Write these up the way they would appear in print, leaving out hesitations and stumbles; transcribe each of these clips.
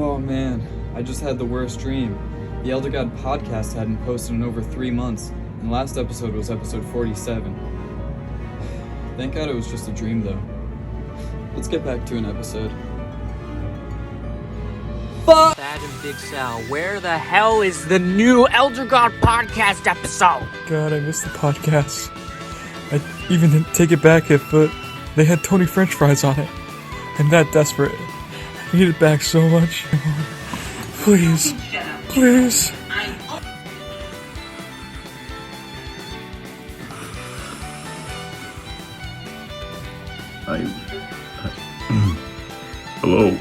Oh man, I just had the worst dream. The Elder God podcast hadn't posted in over 3 months, and last episode was episode 47. Thank God it was just a dream though. Let's get back to an episode. Fuck! Thad and Big Sal, where the hell is the new Elder God podcast episode? God, I missed the podcast. I'd even take it back if they had Tony French fries on it. I'm that desperate. I need it back so much. Please. Please. Hello.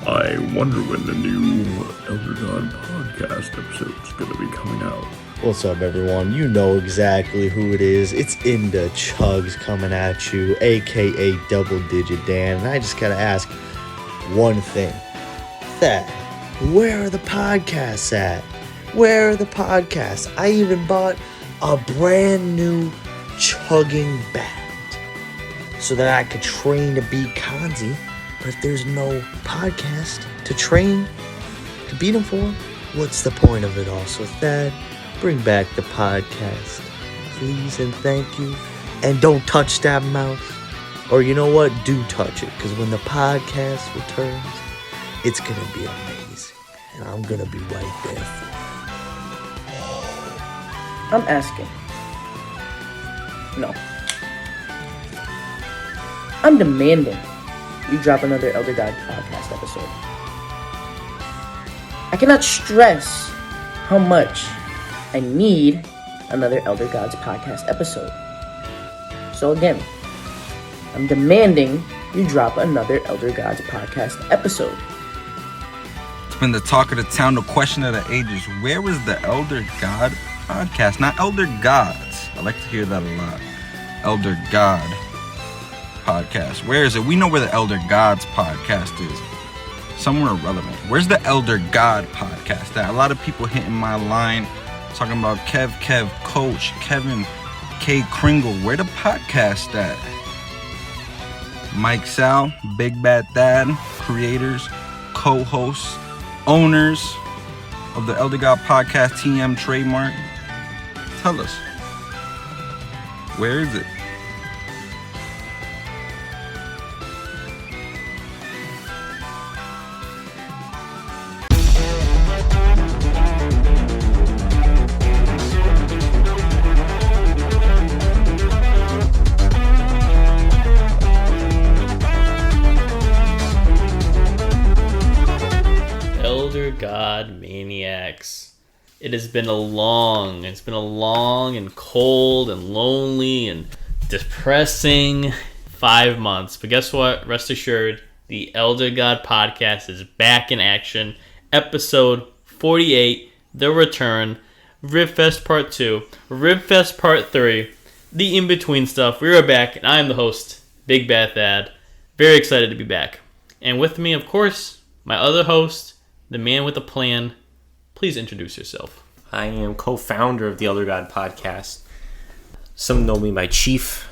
I wonder when the new Elder God podcast episode is going to be coming out. What's up, everyone? You know exactly who it is. It's Inda Chugs coming at you, aka Double Digit Dan. And I just gotta ask one thing. Thad, where are the podcasts at? Where are the podcasts? I even bought a brand new chugging bat so that I could train to beat Kanzi. But if there's no podcast to train, to beat him for, what's the point of it all? So Thad, bring back the podcast, please and thank you. And don't touch that mouse. Or you know what? Do touch it. Because when the podcast returns, it's going to be amazing. And I'm going to be right there for it. I'm asking. No. I'm demanding you drop another Elder God podcast episode. I cannot stress how much I need another Elder Gods podcast episode. So again, I'm demanding you drop another Elder Gods podcast episode. It's been the talk of the town, the question of the ages. Where was the Elder God podcast? Not Elder Gods. I like to hear that a lot. Elder God podcast. Where is it? We know where the Elder Gods podcast is. Somewhere irrelevant. Where's the Elder God podcast at? A lot of people hitting my line talking about Kev, Coach, Kevin, K. Kringle. Where the podcast at? Mike Sal, Big Bad Thad, creators, co-hosts, owners of the Elder God podcast TM trademark. Tell us. Where is it? God maniacs. It has been a long and cold and lonely and depressing 5 months. But guess what? Rest assured, the Elder God podcast is back in action. Episode 48, The Return, Ribfest Part 2, Ribfest Part 3, the in-between stuff. We are back, and I am the host, Big Bad Thad. Very excited to be back. And with me, of course, my other host, the man with a plan. Please introduce yourself. I am co-founder of the Elder God podcast. Some know me by Chief.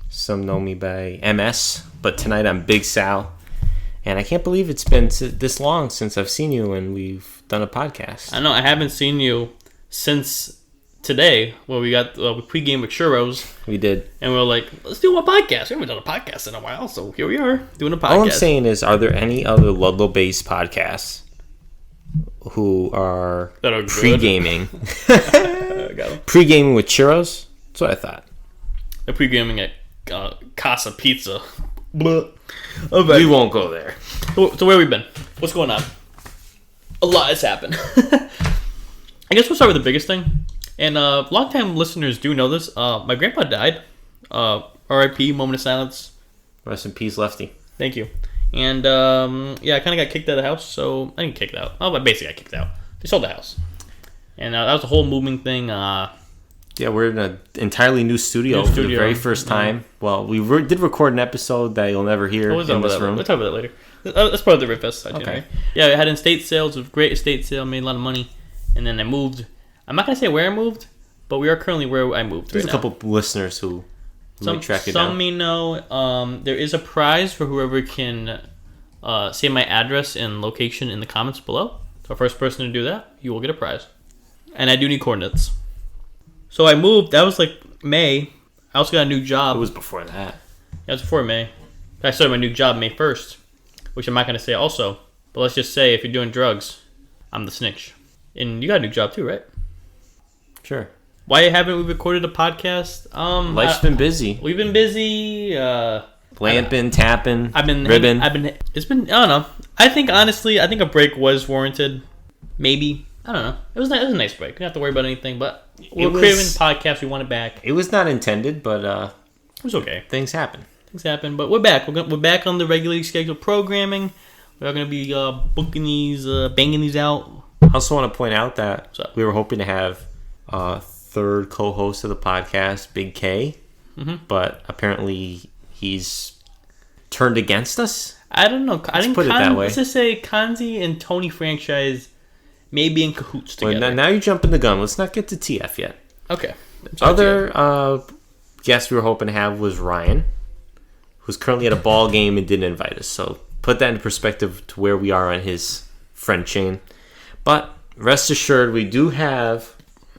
Some know me by MS. But tonight I'm Big Sal. And I can't believe it's been this long since I've seen you and we've done a podcast. I know. I haven't seen you since today where we got we pre-game with churros. We did. And we were like, let's do a podcast. We haven't done a podcast in a while. So here we are doing a podcast. All I'm saying is, are there any other Ludlow-based podcasts who are pre-gaming? Pre-gaming with churros? That's what I thought. They're pre-gaming at Casa Pizza. Okay. We won't go there. So where have we been? What's going on? A lot has happened. I guess we'll start with the biggest thing. And long-time listeners do know this. My grandpa died. R.I.P. Moment of silence. Rest in peace, Lefty. Thank you. And I kind of got kicked out of the house. So I didn't kick out. Oh, but basically I got kicked out. They sold the house. And that was a whole moving thing. Yeah, we're in an entirely new studio for the very first time. Well, we did record an episode that you'll never hear in this room. We'll talk about that later. That's part of the Ribfest side. Okay. Yeah, I had an estate sale. It was a great estate sale. Made a lot of money. And then I moved. I'm not going to say where I moved, but we are currently where I moved. There's a couple listeners who might track it down. Some may know. There is a prize for whoever can say my address and location in the comments below. So first person to do that, you will get a prize. And I do need coordinates. So I moved. That was like May. I also got a new job. It was before that. Yeah, it was before May. I started my new job May 1st, which I'm not going to say also. But let's just say if you're doing drugs, I'm the snitch. And you got a new job too, right? Sure. Why haven't we recorded a podcast? Life's been busy. We've been busy. Lamping, tapping, ribbon. It's been, I don't know. I think a break was warranted. Maybe. I don't know. It was a nice break. We didn't have to worry about anything, but we're craving podcasts. We want it back. It was not intended, but it was okay. Things happen. But we're back. We're back on the regularly scheduled programming. We're going to be booking these, banging these out. I also want to point out that we were hoping to have third co-host of the podcast, Big K, but apparently he's turned against us. I don't know. I think put it that way. Let's just say Kanzi and Tony Franchise may be in cahoots together. Well, now you're jumping the gun. Let's not get to TF yet. Okay. Other guest we were hoping to have was Ryan, who's currently at a ball game and didn't invite us. So put that into perspective to where we are on his friend chain. But rest assured, we do have,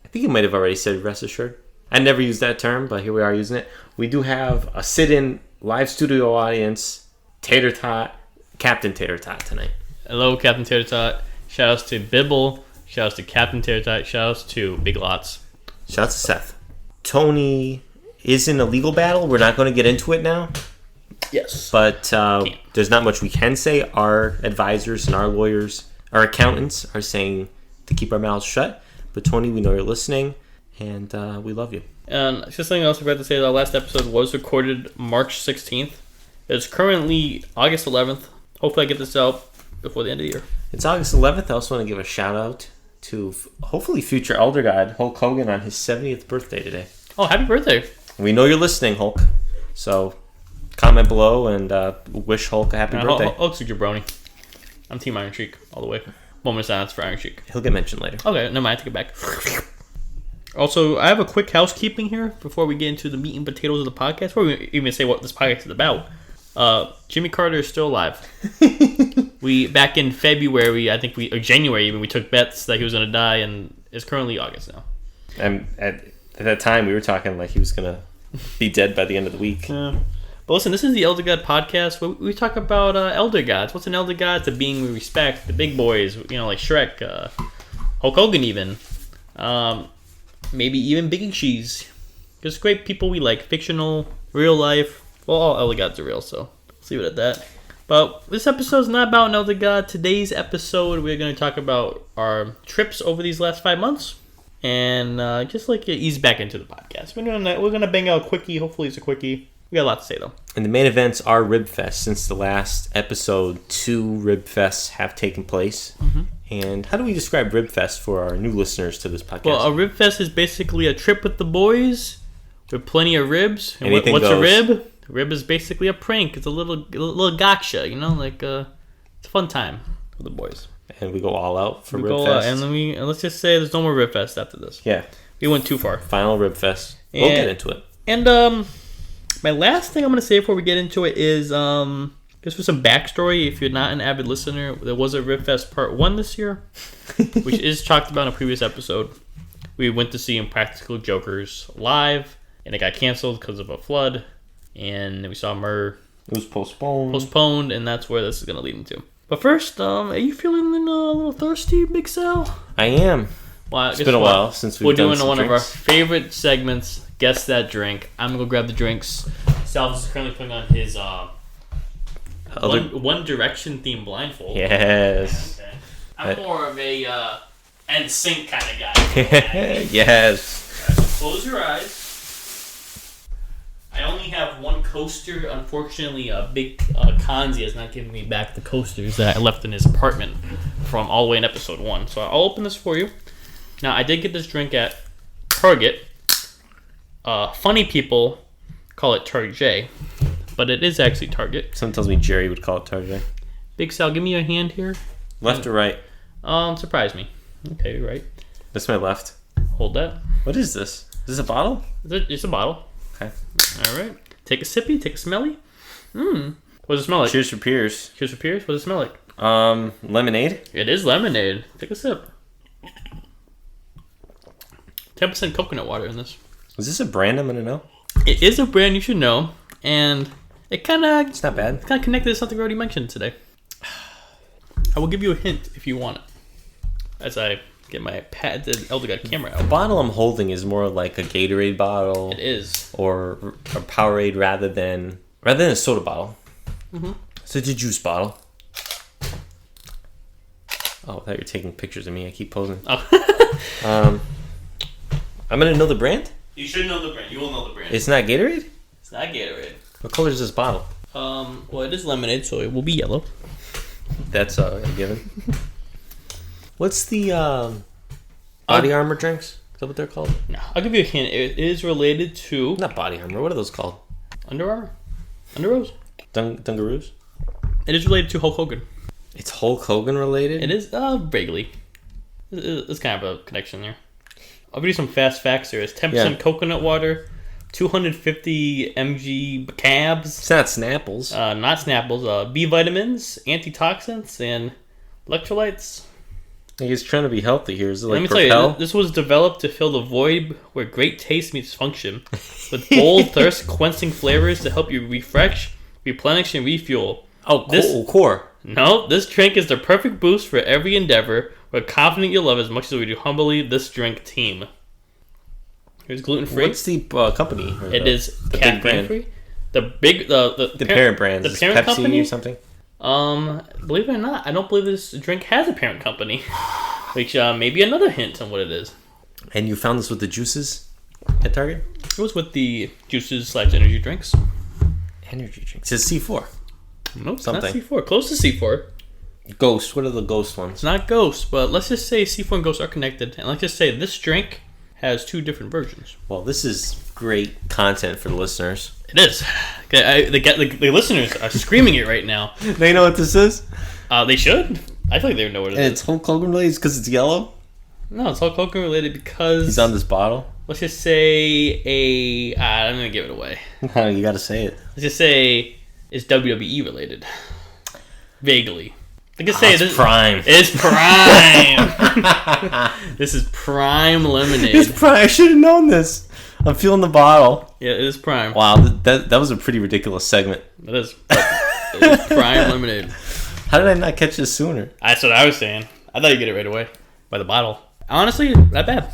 I think you might have already said rest assured. I never used that term, but here we are using it. We do have a sit-in live studio audience, Tater Tot, Captain Tater Tot tonight. Hello, Captain Tater Tot. Shoutouts to Bibble. Shoutouts to Captain Tater Tot. Shoutouts to Big Lots. Shouts to Seth. Tony is in a legal battle. We're not going to get into it now. Yes. But there's not much we can say. Our advisors and our lawyers, our accountants are saying to keep our mouths shut. But Tony, we know you're listening, and we love you. And just something else I forgot to say, the last episode was recorded March 16th. It's currently August 11th. Hopefully I get this out before the end of the year. It's August 11th. I also want to give a shout out to hopefully future Elder God, Hulk Hogan, on his 70th birthday today. Oh, happy birthday. We know you're listening, Hulk. So comment below and wish Hulk a happy birthday. Hulk's a jabroni. I'm Team Iron Sheik all the way. Moment of silence for Iron Sheik. He'll get mentioned later. Okay, never mind. I take it back. Also, I have a quick housekeeping here before we get into the meat and potatoes of the podcast. Before we even say what this podcast is about. Jimmy Carter is still alive. We back in February, or January even, we took bets that he was going to die, and it's currently August now. And at that time, we were talking like he was going to be dead by the end of the week. Yeah. But listen, this is the Elder God podcast. We talk about elder gods. What's an elder god? It's a being we respect, the big boys, like Shrek, Hulk Hogan even, maybe even Biggie Cheese. Just great people we like, fictional, real life. Well, all elder gods are real, so let's leave it at that. But this episode is not about an elder god. Today's episode, we're going to talk about our trips over these last 5 months, and just ease back into the podcast. We're gonna bang out a quickie. Hopefully, it's a quickie. We got a lot to say though. And the main events are Ribfest. Since the last episode, 2 Ribfests have taken place. Mm-hmm. And how do we describe Ribfest for our new listeners to this podcast? Well, a Ribfest is basically a trip with the boys with plenty of ribs. And what's goes. a rib? A rib is basically a prank. It's a little gotcha, it's a fun time with the boys. And we go all out for Ribfest. And let's just say there's no more Ribfest after this. Yeah. We went too far. Final Ribfest. We'll get into it. And my last thing I'm going to say before we get into it is just for some backstory. If you're not an avid listener, there was a Ribfest Part 1 this year, which is talked about in a previous episode. We went to see Impractical Jokers live, and it got canceled because of a flood. And we saw Murr. It was postponed, and that's where this is going to lead into. But first, are you feeling a little thirsty, Big Sal? I am. Well, it's been a while since we're doing some one drinks. of our favorite segments, Guess That Drink. I'm going to go grab the drinks. Sal is currently putting on his One Direction themed blindfold. Yes. Okay. I'm more of a NSYNC kind of guy. Yes. Right, so close your eyes. I only have one coaster. Unfortunately, Big Kanzi has not given me back the coasters that I left in his apartment from all the way in episode 1. So I'll open this for you. Now, I did get this drink at Target. Funny people call it Target, but it is actually Target. Someone tells me Jerry would call it Target. Big Sal, give me your hand here. Left or right? Surprise me. Okay, you're right. That's my left. Hold that. What is this? Is this a bottle? It's a bottle. Okay. All right. Take a sippy. Take a smelly. Well, What does it smell like? Cheers for Piers. Cheers for Piers. What does it smell like? Lemonade. It is lemonade. Take a sip. 10% coconut water in this. Is this a brand I'm gonna know? It is a brand you should know, and it kind of It's not bad. connected to something we already mentioned today. I will give you a hint if you want it, as I get my patented Elder God camera The out. bottle I'm holding is more like a Gatorade bottle. It is. Or a Powerade rather than a soda bottle. Mm-hmm. So it's a juice bottle. Oh, I thought you were taking pictures of me. I keep posing. Oh. I'm gonna know the brand. You should know the brand. You will know the brand. It's not Gatorade. It's not Gatorade. What color is this bottle? Well, it is lemonade, so it will be yellow. That's a given. What's the body armor drinks? Is that what they're called? No, I'll give you a hint. It is related to Not body armor. What are those called? Under Armour. Underoos. Dungaroos? It is related to Hulk Hogan. It's Hulk Hogan related? It is vaguely. It's kind of a connection there. I'll give you some fast facts here. It's 10% coconut water, 250 mg cabs. It's not Snapples. Not Snapples. B vitamins, antitoxins, and electrolytes. He's trying to be healthy here. Is it Let like me tell Propel? you, this was developed to fill the void where great taste meets function, with bold, thirst-quenching flavors to help you refresh, replenish, and refuel. Oh, This- core. No, this drink is the perfect boost for every endeavor. We're confident you'll love it as much as we do humbly this drink team. Here's gluten-free. What's the company? Or It is the big brand? caffeine-free. The parent brand. The Is parent Pepsi company or something? Believe it or not, I don't believe this drink has a parent company. Which may be another hint on what it is. And you found this with the juices at Target? It was with the juices / energy drinks. Energy drinks. It's C4. Nope, it's Something. not C4. Close to C4. Ghost. What are the Ghost ones? It's not Ghost, but let's just say C4 and Ghost are connected. And let's just say this drink has 2 different versions. Well, this is great content for the listeners. It is. The listeners are screaming it right now. They know what this is? They should. I feel like they would know what it And is. it's Hulk Hogan related because it's yellow? No, it's Hulk Hogan related because... He's on this bottle? Let's just say I'm going to give it away. You gotta say it. Let's just say it's WWE related. Vaguely. I can say It's Prime. It's Prime. This is Prime lemonade. It's Prime. I should have known this. I'm feeling the bottle. Yeah, it is Prime. Wow, that was a pretty ridiculous segment. It is. It is Prime lemonade. How did I not catch this sooner? That's what I was saying. I thought you'd get it right away by the bottle. Honestly, not bad.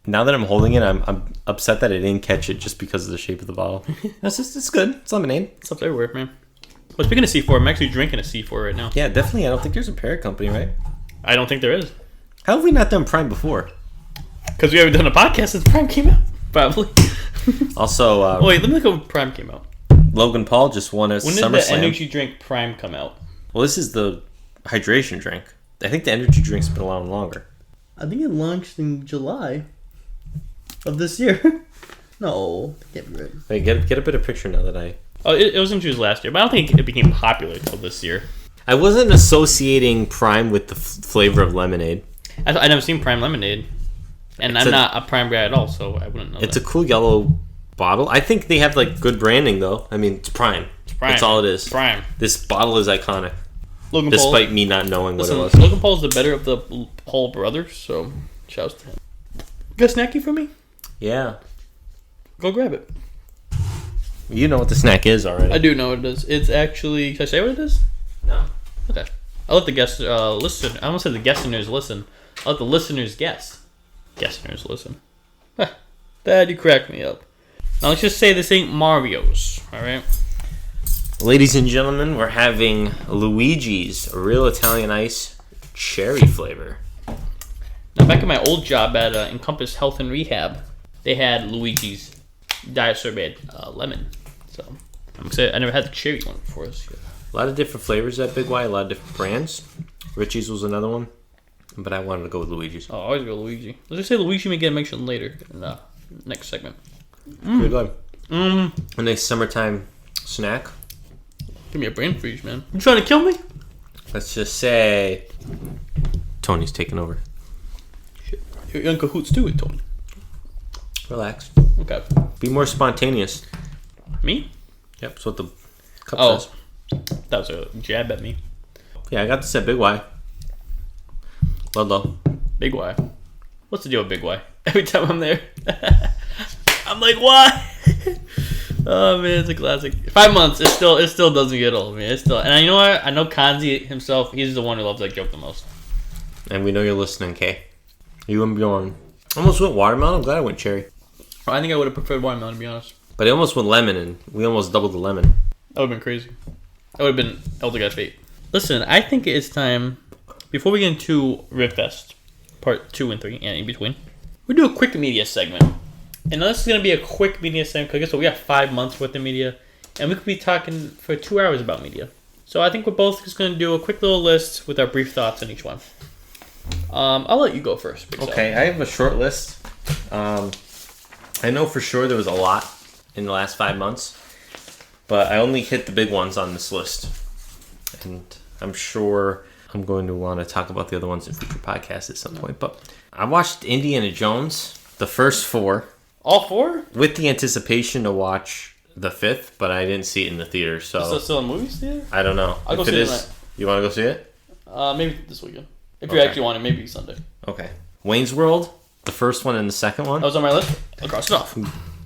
Now that I'm holding it, I'm upset that I didn't catch it just because of the shape of the bottle. It's good. It's lemonade. Stuff everywhere, man. Well, speaking of C4, I'm actually drinking a C4 right now. Yeah, definitely. I don't think there's a parent company, right? I don't think there is. How have we not done Prime before? Because we haven't done a podcast since Prime came out. Probably. Also, Oh, wait, let me look at when Prime came out. Logan Paul just won a When did the SummerSlam. energy drink Prime come out? Well, this is the hydration drink. I think the energy drink's been around longer. I think it launched in July of this year. No, can't be right. Wait, get a better picture now that I... Oh, it was introduced last year, but I don't think it became popular until this year. I wasn't associating Prime with the flavor of lemonade. I've never seen Prime lemonade, and I'm not a Prime guy at all, so I wouldn't know. It's a cool yellow bottle. I think they have like good branding though. I mean, it's Prime. It's Prime. That's all it is. Prime. This bottle is iconic, Logan despite Paul. me not knowing what Listen, it was. Logan Paul's the better of the Paul brothers, so shouts to him. Got a snacky for me? Yeah, Go grab it. you know what the snack is already. I do know what it is. It's actually. Can I say what it is? No. Okay. I'll let the guests listen. I almost said the guestiners listen. I'll let the listeners guess. Guestiners listen. Dad, you cracked me up. Now let's just say this ain't Mario's. All right. Ladies and gentlemen, we're having Luigi's Real Italian Ice Cherry flavor. Now back at my old job at Encompass Health and Rehab, they had Luigi's Diet Sorbet lemon. So I'm excited. I never had the cherry one before. A lot of different flavors at Big Y, a lot of different brands. Richie's was another one, but I wanted to go with Luigi's. Oh, I always go Luigi. Let's just say Luigi may get mentioned later in the next segment. Pretty good. A nice summertime snack. Give me a brain freeze, man. You trying to kill me? Let's just say Tony's taking over. Shit. You're in cahoots too with Tony. Relax. Okay. Be more spontaneous. Me? Yep, that's what the Oh, that was a jab at me. Yeah, I got this at Big Y. Ludlow. Big Y. What's the deal with Big Y? Every time I'm there, I'm like, why? Oh man, it's a classic. 5 months, it still doesn't get old, man. It's still, and you know what? I know Kanzi himself. He's the one who loves that joke the most. And we know you're listening, Kay. You and Bjorn. Almost went watermelon. I'm glad I went cherry. I think I would have preferred watermelon, to be honest. But it almost went lemon, and we almost doubled the lemon. That would have been crazy. That would have been Elder God's fate. Listen, I think it's time, before we get into Ribfest, part 2 and 3, and in between, we do a quick media segment. And this is going to be a quick media segment, because guess what? We got 5 months worth of media, and we could be talking for 2 hours about media. So I think we're both just going to do a quick little list with our brief thoughts on each one. I'll let you go first. Big Okay, I have a short list. I know for sure there was a lot in the last 5 months, but I only hit the big ones on this list. And I'm sure I'm going to want to talk about the other ones in future podcasts at some point. But I watched Indiana Jones, the first 4. All 4? With the anticipation to watch the 5th, but I didn't see it in the theater. So Is that still in movies theater? I don't know. I'll go if see it it is, tonight. you want to go see it? Maybe this weekend. If Okay. you actually want it, maybe Sunday. Okay. Wayne's World, the first one and the second one. That was on my list. I'll cross it off.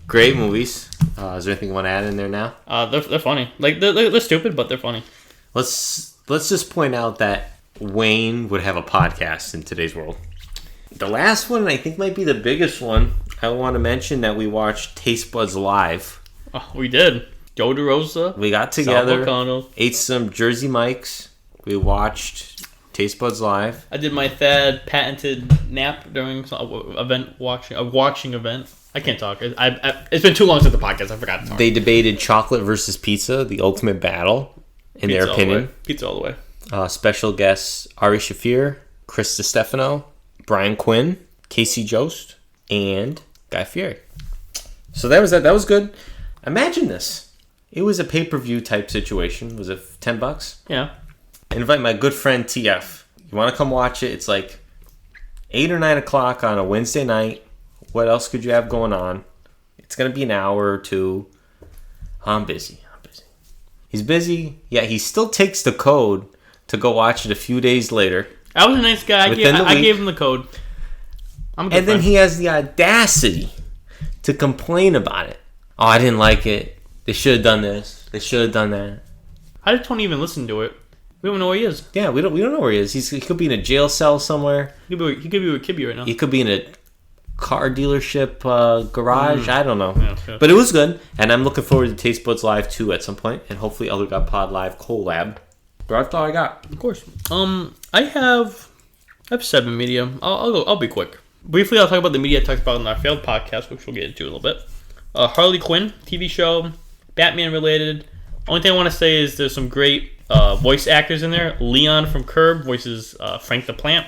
Great movies. Is there anything you want to add in there now? They're funny. Like they're stupid, but they're funny. Let's just point out that Wayne would have a podcast in today's world. The last one, I think, might be the biggest one. I want to mention that we watched Taste Buds Live. Oh, we did. Joe DeRosa. We got together, Sal Volcano. ate some Jersey Mikes. We watched Taste Buds Live. I did my Thad patented nap during a watching event. I can't talk. It's been too long since the podcast. I forgot to talk. They debated chocolate versus pizza, the ultimate battle, in their opinion. Pizza all the way. Special guests Ari Shafir, Chris DiStefano, Brian Quinn, Casey Jost, and Guy Fieri. So that was that. That was good. Imagine this. It was a pay-per-view type situation. Was it $10? Yeah. I invite my good friend TF. You want to come watch it? It's like 8 or 9 o'clock on a Wednesday night. What else could you have going on? It's going to be an hour or 2. I'm busy. He's busy. Yeah, he still takes the code to go watch it a few days later. I was a nice guy. I gave him the code. I'm a good And then friend. he has the audacity to complain about it. Oh, I didn't like it. They should have done this. They should have done that. How did Tony even listen to it? We don't know where he is. Yeah, we don't know where he is. He could be in a jail cell somewhere. He could be with Kibby right now. He could be in a car dealership garage. I don't know. Yeah. But it was good. And I'm looking forward to Taste Buds Live 2 at some point. And hopefully Elder God Pod Live collab. But that's all I got. Of course. I have 7 media. I'll be quick. Briefly, I'll talk about the media I talked about in our failed podcast, which we'll get into in a little bit. Harley Quinn TV show, Batman related. Only thing I want to say is there's some great voice actors in there. Leon from Curb voices Frank the Plant.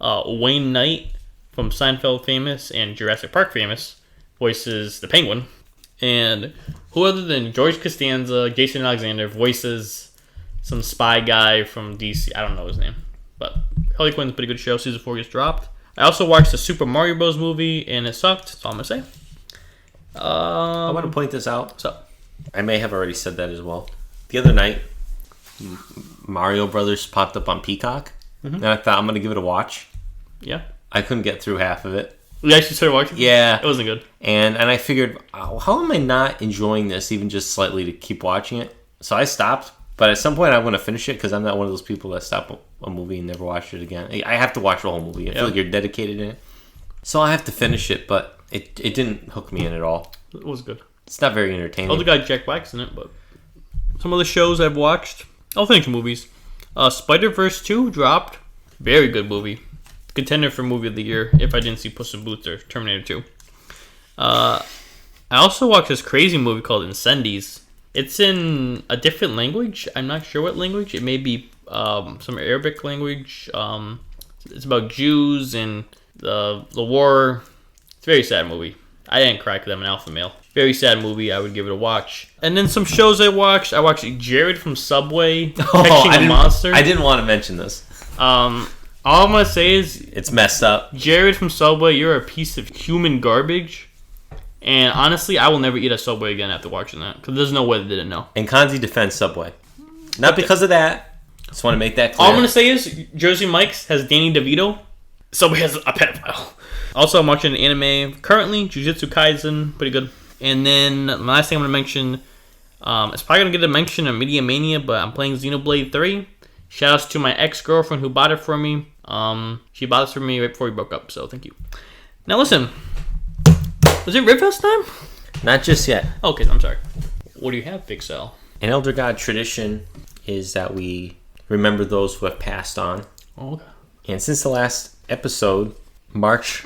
Wayne Knight from Seinfeld famous and Jurassic Park famous voices the Penguin. And who other than George Costanza, Jason Alexander voices some spy guy from DC. I don't know his name. But Harley Quinn's a pretty good show. Season 4 gets dropped. I also watched the Super Mario Bros. Movie, and it sucked. That's all I'm going to say. I want to point this out. So, I may have already said that as well. The other night, Mario Brothers popped up on Peacock. Mm-hmm. And I thought, I'm going to give it a watch. yeah. I couldn't get through half of it. You actually started watching? Yeah. It wasn't good. And I figured, how am I not enjoying this even just slightly to keep watching it? So I stopped. But at some point, I want to finish it because I'm not one of those people that stop a movie and never watch it again. I have to watch the whole movie. I feel like you're dedicated in it. So I have to finish it, but it didn't hook me in at all. It was good. It's not very entertaining. Other guy Jack Black's in it, but some other shows I've watched. I'll finish movies. Spider-Verse 2 dropped. Very good movie. Contender for movie of the year if I didn't see Puss in Boots or Terminator 2. I also watched this crazy movie called Incendies. It's in a different language. I'm not sure what language. It may be some Arabic language. It's about Jews and the war. It's a very sad movie. I didn't cry because I'm an alpha male. Very sad movie. I would give it a watch. And then some shows I watched. I watched Jared from Subway catching a monster. I didn't want to mention this. All I'm going to say is... It's messed up. Jared from Subway, you're a piece of human garbage. And honestly, I will never eat at Subway again after watching that. Because there's no way they didn't know. And Kanzi defends Subway. Not because of that. Just want to make that clear. All I'm going to say is Jersey Mike's has Danny DeVito. Subway has a pedophile. Also, I'm watching an anime currently, Jujutsu Kaisen. Pretty good. And then the last thing I'm going to mention, it's probably going to get a mention in Media Mania, but I'm playing Xenoblade 3. Shoutouts to my ex-girlfriend who bought it for me. She bought this for me right before we broke up, so thank you. Now listen, was it Ribfest time? Not just yet. Okay, I'm sorry. What do you have, Big Sal? An Elder God tradition is that we remember those who have passed on. Oh, okay. And since the last episode, March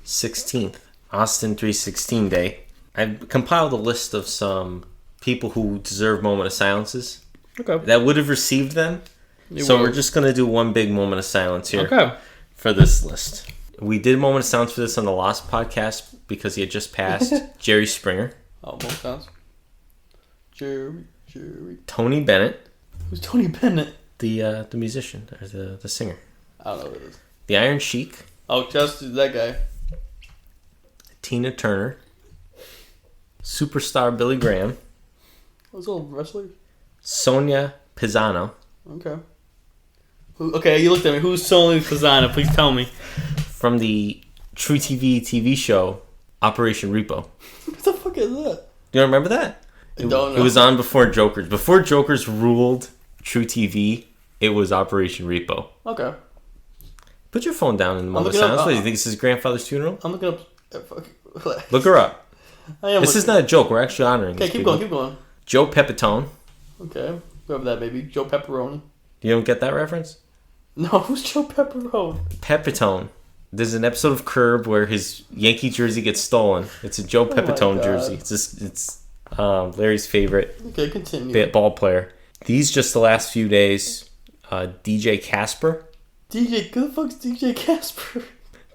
16th, Austin 316 Day, I've compiled a list of some people who deserve moment of silences. Okay. That would have received them. We're just going to do one big moment of silence here for this list. We did moment of silence for this on the Lost podcast because he had just passed. Jerry Springer. Oh, moment of silence. Jerry. Tony Bennett. Who's Tony Bennett? The musician, or the singer. I don't know who it is. The Iron Sheik. Oh, just that guy. Tina Turner. Superstar Billy Graham. Those old wrestlers? Sonia Pisano. Okay. Okay, you looked at me. Who's Sonia Pisano? Please tell me. From the True TV show, Operation Repo. What the fuck is that? Do you remember that? I don't know. It was on before Jokers. Before Jokers ruled True TV, it was Operation Repo. Okay. Put your phone down in the moment of silence. What, do you think this is grandfather's funeral? I'm looking up. Look her up. This is not a joke. We're actually honoring Okay, keep going. Joe Pepitone. Okay, whoever that may be. Joe Pepperoni. You don't get that reference? No, who's Joe Pepperoni? Pepitone. There's an episode of Curb where his Yankee jersey gets stolen. It's a Joe Pepitone jersey. It's Larry's favorite ball player. These just the last few days. DJ Casper. Who the fuck's DJ Casper?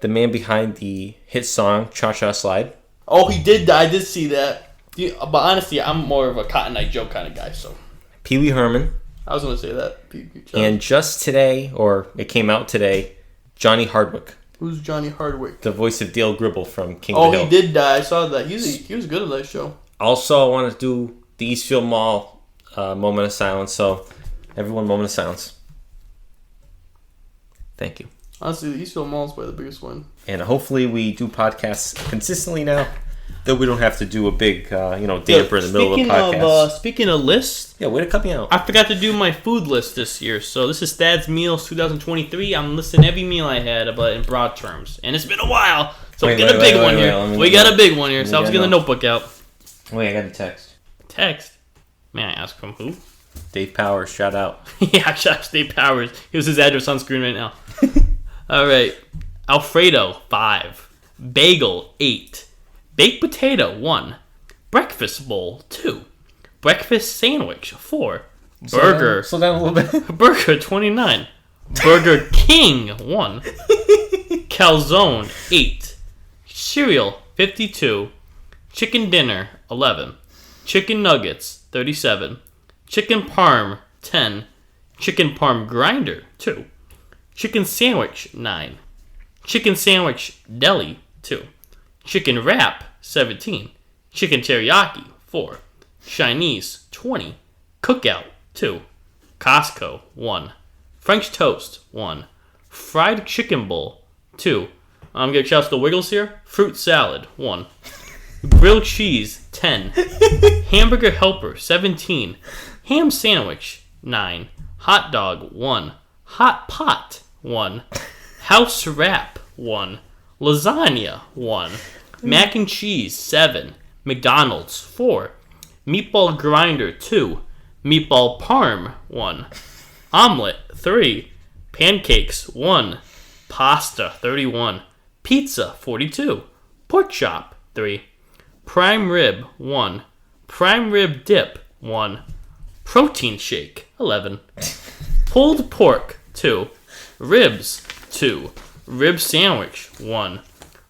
The man behind the hit song Cha Cha Slide. Oh, he did die. I did see that. But honestly, I'm more of a Cotton Eye Joe kind of guy, so. Pee Wee Herman. I was going to say that. And just today, or it came out today, Johnny Hardwick. Who's Johnny Hardwick? The voice of Dale Gribble from King of the Hill. Oh, he did die. I saw that. He was good at that show. Also, I want to do the Eastfield Mall moment of silence. So, everyone, moment of silence. Thank you. Honestly, the Eastfield Mall is probably the biggest one. And hopefully we do podcasts consistently now. That we don't have to do a big, damper in the middle of a podcast. Speaking of lists. Yeah, way to cut me out. I forgot to do my food list this year. So this is Thad's Meals 2023. I'm listing every meal I had, but in broad terms. And it's been a while. So we got a big one here. We got a big one here. So I was getting the notebook out. Wait, I got a text. Text? May I ask from who? Dave Powers, shout out. Yeah, shout out to Dave Powers. Here's his address on screen right now. All right. Alfredo, 5. Bagel, 8. Baked potato, 1. Breakfast bowl, 2. Breakfast sandwich, 4. Burger. Slow down a little bit. Burger, 29. Burger King, 1. Calzone, 8. Cereal, 52. Chicken dinner, 11. Chicken nuggets, 37. Chicken parm, 10. Chicken parm grinder, 2. Chicken sandwich, 9. Chicken sandwich deli, 2. Chicken wrap, 17. Chicken teriyaki, 4. Chinese, 20. Cookout, 2. Costco, 1. French toast, 1. Fried chicken bowl, 2. I'm going to shout out the Wiggles here. Fruit salad, 1. Grilled cheese, 10. Hamburger helper, 17. Ham sandwich, 9. Hot dog, 1. Hot pot, 1. House wrap, 1. Lasagna, 1. Mac and cheese, 7. McDonald's, 4. Meatball grinder, 2. Meatball parm, 1. Omelet, 3. Pancakes, 1. Pasta, 31. Pizza, 42. Pork chop, 3. Prime rib, 1. Prime rib dip, 1. Protein shake, 11. Pulled pork, 2. Ribs, 2. Rib sandwich, 1.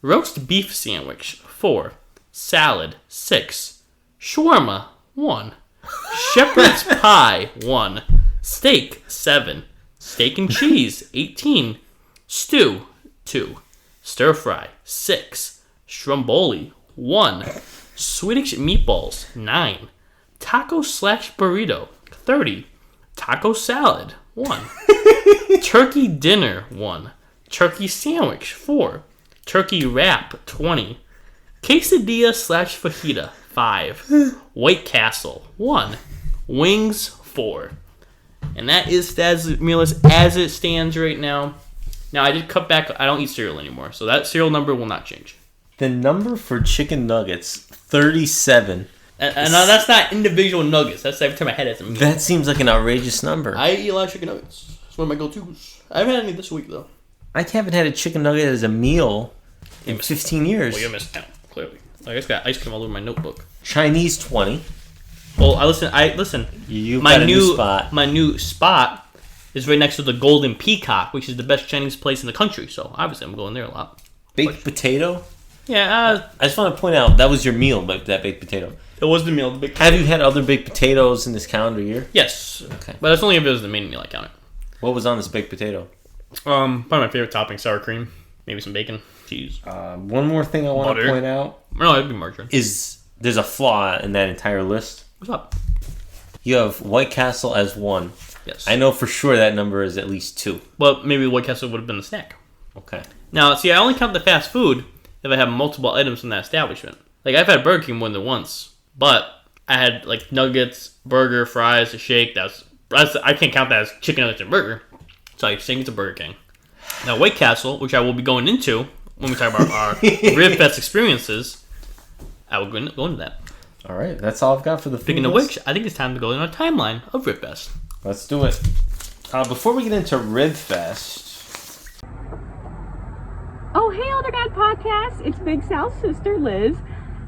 Roast beef sandwich, 4. Salad, 6. Shawarma, 1. Shepherd's pie, 1. Steak, 7. Steak and cheese, 18. Stew, 2. Stir fry, 6. Stromboli, 1. Swedish meatballs, 9. Taco/burrito, 30. Taco salad, 1. Turkey dinner, 1. Turkey sandwich, 4. Turkey wrap, 20. Quesadilla/fajita, 5. White Castle, 1. Wings, 4. And that is Staz's meal list as it stands right now. Now, I did cut back. I don't eat cereal anymore, so that cereal number will not change. The number for chicken nuggets, 37. And that's not individual nuggets. That's every time I had it as a meal. That seems like an outrageous number. I eat a lot of chicken nuggets. It's one of my go-tos. I haven't had any this week, though. I haven't had a chicken nugget as a meal in 15 years. Well, you missed out, clearly. I just got ice cream all over my notebook. Chinese, 20. Well, I listen. You've got a new spot. My new spot is right next to the Golden Peacock, which is the best Chinese place in the country. So obviously, I'm going there a lot. Baked potato. Yeah. I just want to point out that was your meal, that baked potato. It was the meal. Have you had other baked potatoes in this calendar year? Yes. Okay. But that's only if it was the main meal I counted. What was on this baked potato? Probably my favorite topping: sour cream, maybe some bacon, cheese. One more thing I want to point out. No, it'd be margarine. Is there's a flaw in that entire list? What's up? You have White Castle as 1. Yes. I know for sure that number is at least 2. Well, maybe White Castle would have been the snack. Okay. Now, see, I only count the fast food if I have multiple items from that establishment. Like, I've had Burger King more than once, but I had, like, nuggets, burger, fries, a shake. I can't count that as chicken nuggets and burger. So I think it's a Burger King. Now, White Castle, which I will be going into when we talk about our Ribfest experiences, I will go into that. All right, that's all I've got for the food Speaking of list. which, I think it's time to go in our timeline of Ribfest. Let's do it. Before we get into Ribfest, Oh, hey, Elder God Podcast. It's Big Sal's sister, Liz.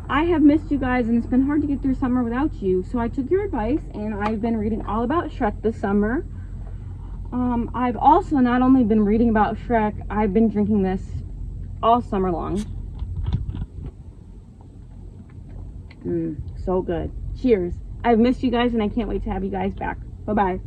I have missed you guys, and it's been hard to get through summer without you. So I took your advice, and I've been reading all about Shrek this summer. I've also not only been reading about Shrek, I've been drinking this all summer long. So good. Cheers. I've missed you guys, and I can't wait to have you guys back. Bye-bye.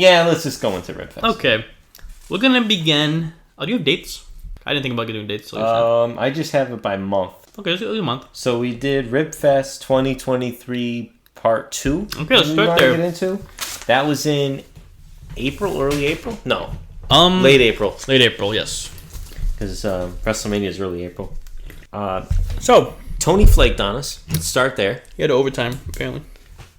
yeah, let's just go into Ribfest. Okay. We're going to begin... Oh, do you have dates? I didn't think about doing dates. So I just have it by month. Okay, let's do a month. So we did Ribfest 2023 Part 2. Okay, let's start there. Get into? That was in April, early April? No. Late April. Late April, yes. Because WrestleMania is early April. So, Tony flaked on us. Let's start there. He had overtime, apparently.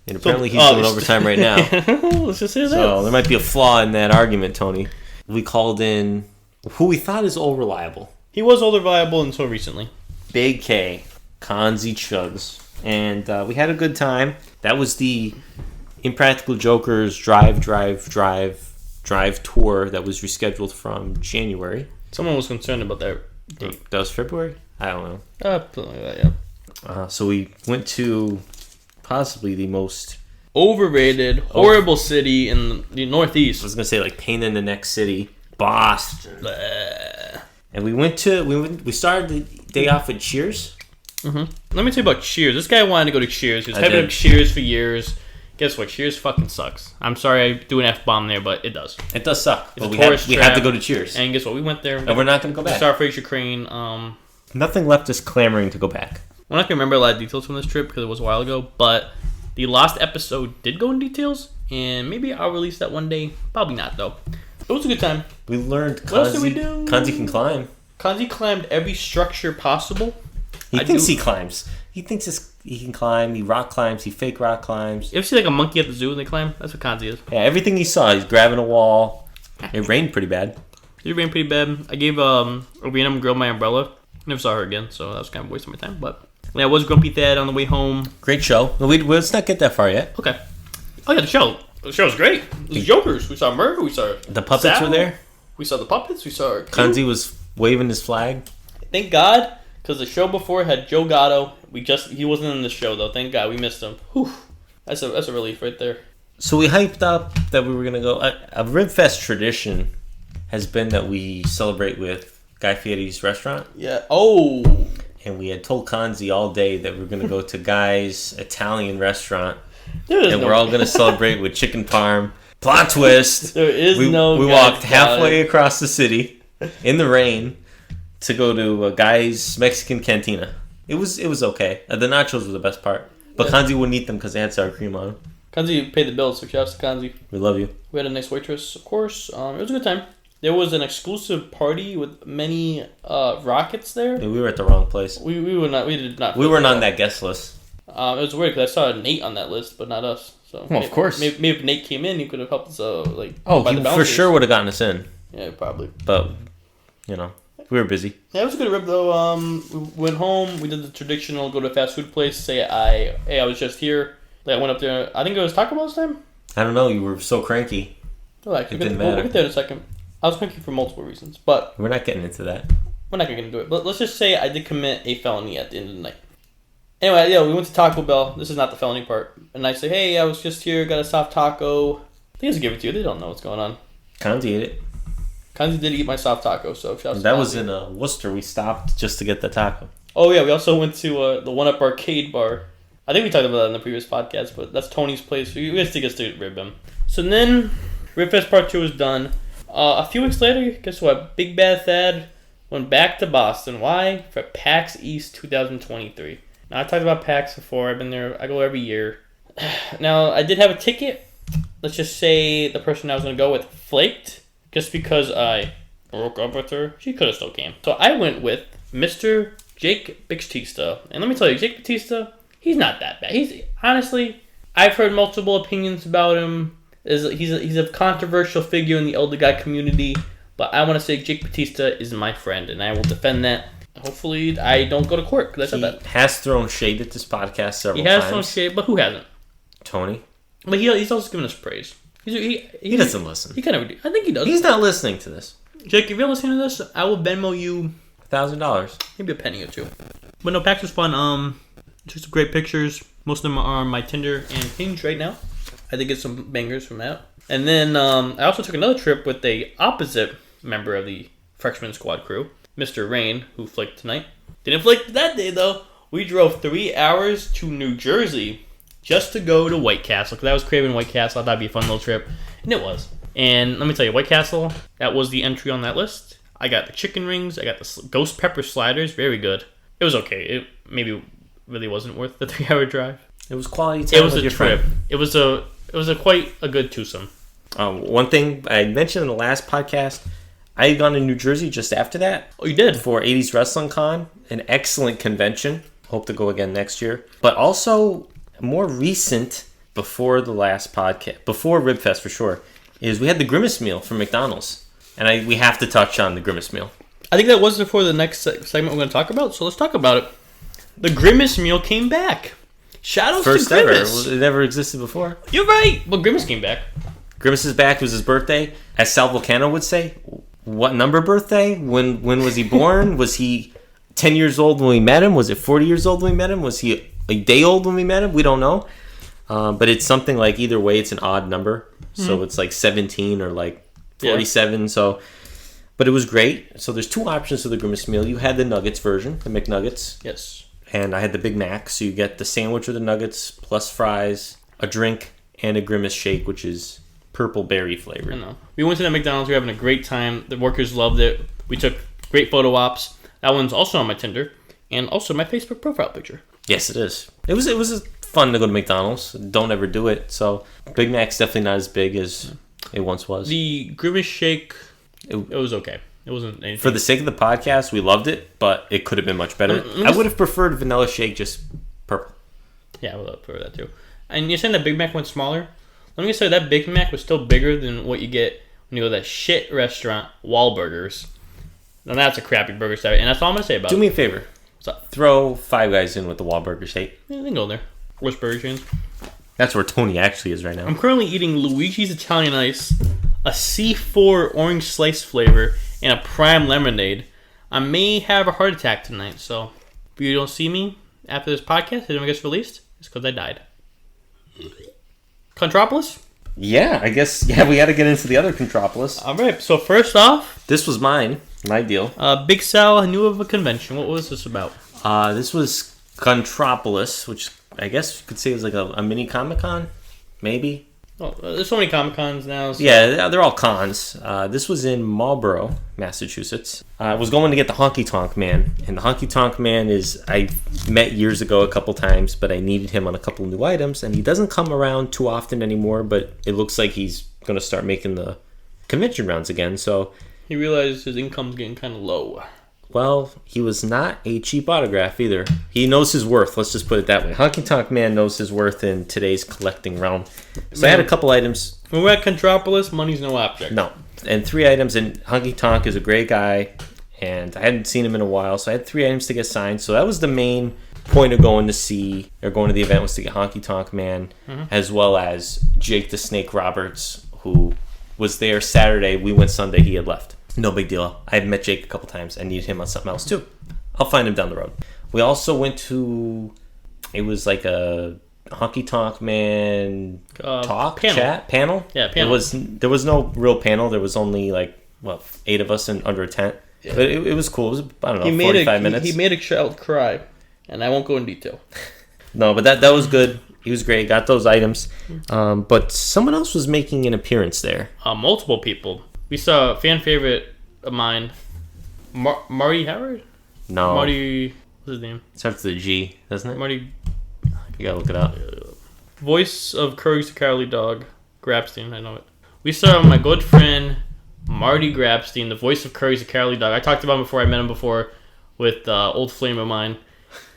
And apparently he's doing overtime right now. Let's just say that. So there might be a flaw in that argument, Tony. We called in who we thought is all reliable. He was all reliable until recently. Big K, Kanzi Chugs. And we had a good time. That was the Impractical Jokers Drive tour that was rescheduled from January. Someone was concerned about that date. That was February? I don't know. Something like that, yeah. So we went to possibly the most overrated, horrible city in the Northeast. I was gonna say like pain in the neck city, Boston. Bleh. And we started the day off with Cheers. Mm-hmm. Let me tell you about Cheers. This guy wanted to go to Cheers. He was hyping up Cheers for years. Guess what? Cheers fucking sucks. I'm sorry I do an F-bomb there, but it does. It does suck. It's but we have to go to Cheers. And guess what? We went there. And we're not going to go back. Star Fraser Crane. Nothing left us clamoring to go back. We're not going to remember a lot of details from this trip because it was a while ago, but the last episode did go in details, and maybe I'll release that one day. Probably not, though. It was a good time. We learned what else did we do? Kanzi can climb. Kanzi climbed every structure possible. He thinks he climbs. He thinks he can climb. He rock climbs. He fake rock climbs. You ever see like a monkey at the zoo and they climb? That's what Kanzi is. Yeah, everything he saw, he's grabbing a wall. It rained pretty bad. It rained pretty bad. I gave a random girl my umbrella. Never saw her again, so that was kind of a waste of my time. But yeah, I was Grumpy Thad on the way home. Great show. Let's not get that far yet. Okay. Oh yeah, the show. The show was great. It was Jokers. We saw Murder. We saw the puppets were there. We saw the puppets. We saw Kanzi was waving his flag. Thank God, because the show before had Joe Gatto. He wasn't in the show though. Thank God, we missed him. Whew. That's a relief right there. So we hyped up that we were gonna go. A Ribfest tradition has been that we celebrate with Guy Fieri's restaurant. Yeah. Oh. And we had told Kanzi all day that we're going to go to Guy's Italian restaurant. We're all going to celebrate with chicken parm. Plot twist. There is we no walked Guy's halfway across the city in the rain to go to Guy's Mexican Cantina. It was okay. The nachos were the best part. But Kanzi wouldn't eat them because they had sour cream on them. Kanzi paid the bill, so shouts to Kanzi. We love you. We had a nice waitress, of course. It was a good time. There was an exclusive party with many rockets there. Yeah, we were at the wrong place. We did not. We weren't on that guest list. It was weird because I saw Nate on that list, but not us. So of course. Maybe if Nate came in, he could have helped us. He for sure would have gotten us in. Yeah, probably. But we were busy. Yeah, it was a good rip though. We went home. We did the traditional go to a fast food place. Say I was just here. I went up there. I think it was Taco Bell this time. I don't know. You were so cranky. It didn't matter. We'll get there in a second. I was cranky for multiple reasons, but we're not getting into that. We're not going to get into it. But let's just say I did commit a felony at the end of the night. Anyway, yeah, we went to Taco Bell. This is not the felony part. And I say, hey, I was just here, got a soft taco. They just give it to you. They don't know what's going on. Kanzi ate it. Kanzi did eat my soft taco, so shouts to That Kanzi. was in Worcester. We stopped just to get the taco. Oh, yeah, we also went to the One Up Arcade Bar. I think we talked about that in the previous podcast, but that's Tony's place. We just take us to rib him. So then, Ribfest Part 2 was done. A few weeks later, guess what? Big Bad Thad went back to Boston. Why? For Pax East 2023. Now, I talked about Pax before. I've been there. I go every year. Now, I did have a ticket. Let's just say the person I was going to go with flaked. Just because I broke up with her. She could have still came. So I went with Mr. Jake Batista. And let me tell you, Jake Batista, he's not that bad. Honestly, I've heard multiple opinions about him. He's a controversial figure in the Elder God community, but I want to say Jake Batista is my friend, and I will defend that. Hopefully, I don't go to court because I said that. He has thrown shade at this podcast several times. He has thrown shade, but who hasn't? Tony. But he's also given us praise. He doesn't listen. He kind of. I think he does. He's not listening to this. Jake, if you're listening to this, I will Venmo you $1,000, maybe a penny or two. But no, PAX was fun. Took some great pictures. Most of them are on my Tinder and Hinge right now. I did get some bangers from that. And then I also took another trip with the opposite member of the freshman squad crew, Mr. Rain, who flaked tonight. Didn't flake that day, though. We drove 3 hours to New Jersey just to go to White Castle, because I was craving White Castle. I thought it'd be a fun little trip, and it was. And let me tell you, White Castle, that was the entry on that list. I got the chicken rings. I got the ghost pepper sliders. Very good. It was okay. It maybe really wasn't worth the 3-hour drive. It was quality time. It was a trip. It was a quite a good twosome. One thing I mentioned in the last podcast, I had gone to New Jersey just after that. Oh, you did? For 80s Wrestling Con, an excellent convention. Hope to go again next year. But also, more recent, before the last podcast, before Ribfest for sure, is we had the Grimace meal from McDonald's. And we have to touch on the Grimace meal. I think that was before the next segment we're going to talk about, so let's talk about it. The Grimace meal came back. Shout out to Grimace. First ever. It never existed before. You're right. Well, Grimace came back. Grimace is back. It was his birthday. As Sal Volcano would say, what number birthday? When was he born? Was he 10 years old when we met him? Was it 40 years old when we met him? Was he a day old when we met him? We don't know. But it's something like either way, it's an odd number. So it's like 17 or like 47. Yeah. So, but it was great. So there's two options for the Grimace meal. You had the nuggets version, the McNuggets. Yes. And I had the Big Mac. So you get the sandwich with the nuggets plus fries, a drink, and a Grimace shake, which is purple berry flavored. I know. We went to that McDonald's. We were having a great time. The workers loved it. We took great photo ops. That one's also on my Tinder and also my Facebook profile picture. Yes, it is. It was fun to go to McDonald's. Don't ever do it. So Big Mac's definitely not as big as it once was. The Grimace shake, it was okay. It wasn't anything. For the sake of the podcast, we loved it, but it could have been much better. I would have preferred vanilla shake, just purple. Yeah, I would have preferred that too. And you're saying that Big Mac went smaller? Let me say that Big Mac was still bigger than what you get when you go to that shit restaurant, Wahlburgers. Now that's a crappy burger site, and that's all I'm gonna say about it. Do me a favor. Throw Five Guys in with the Wahlburger shake. Yeah, they can go there. Worst burger chains. That's where Tony actually is right now. I'm currently eating Luigi's Italian Ice, a C4 orange slice flavor, and a prime lemonade. I may have a heart attack tonight, so if you don't see me after this podcast, it never gets released, it's because I died. Contropolis? Yeah, I guess. Yeah, we got to get into the other Contropolis. All right. So first off, This was my deal. Big Sal knew of a convention. What was this about? This was Contropolis, which I guess you could say is like a mini Comic-Con, maybe. Oh, there's so many Comic Cons now. So. Yeah, they're all cons. This was in Marlborough, Massachusetts. I was going to get the Honky Tonk Man, and the Honky Tonk Man I met years ago a couple times, but I needed him on a couple new items, and he doesn't come around too often anymore, but it looks like he's going to start making the convention rounds again, so... He realized his income's getting kind of low. Well, he was not a cheap autograph either. He knows his worth, let's just put it that way. Honky Tonk Man knows his worth in today's collecting realm. So I had a couple items. When we're at Contropolis, money's no object. No. And 3 items, and Honky Tonk is a great guy, and I hadn't seen him in a while, so I had 3 items to get signed. So that was the main point of going to the event, was to get Honky Tonk Man, as well as Jake the Snake Roberts, who was there Saturday. We went Sunday, he had left. No big deal. I had met Jake a couple times. I needed him on something else too. I'll find him down the road. We also went to, it was like a Honky Tonk Man panel. Chat panel. Yeah, panel. There was no real panel. There was only 8 of us under a tent. Yeah. But it was cool. It was, I don't know, 45 minutes. He made a child cry, and I won't go in detail. No, but that was good. He was great. Got those items. But someone else was making an appearance there. Multiple people. We saw a fan favorite of mine, Marty Howard? No. Marty, what's his name? It starts with a G, doesn't it? Marty. You gotta look it up. Voice of Courage the Cowardly Dog, Grabstein, I know it. We saw my good friend, Marty Grabstein, the voice of Courage the Cowardly Dog. I talked about him before, I met him before with old flame of mine.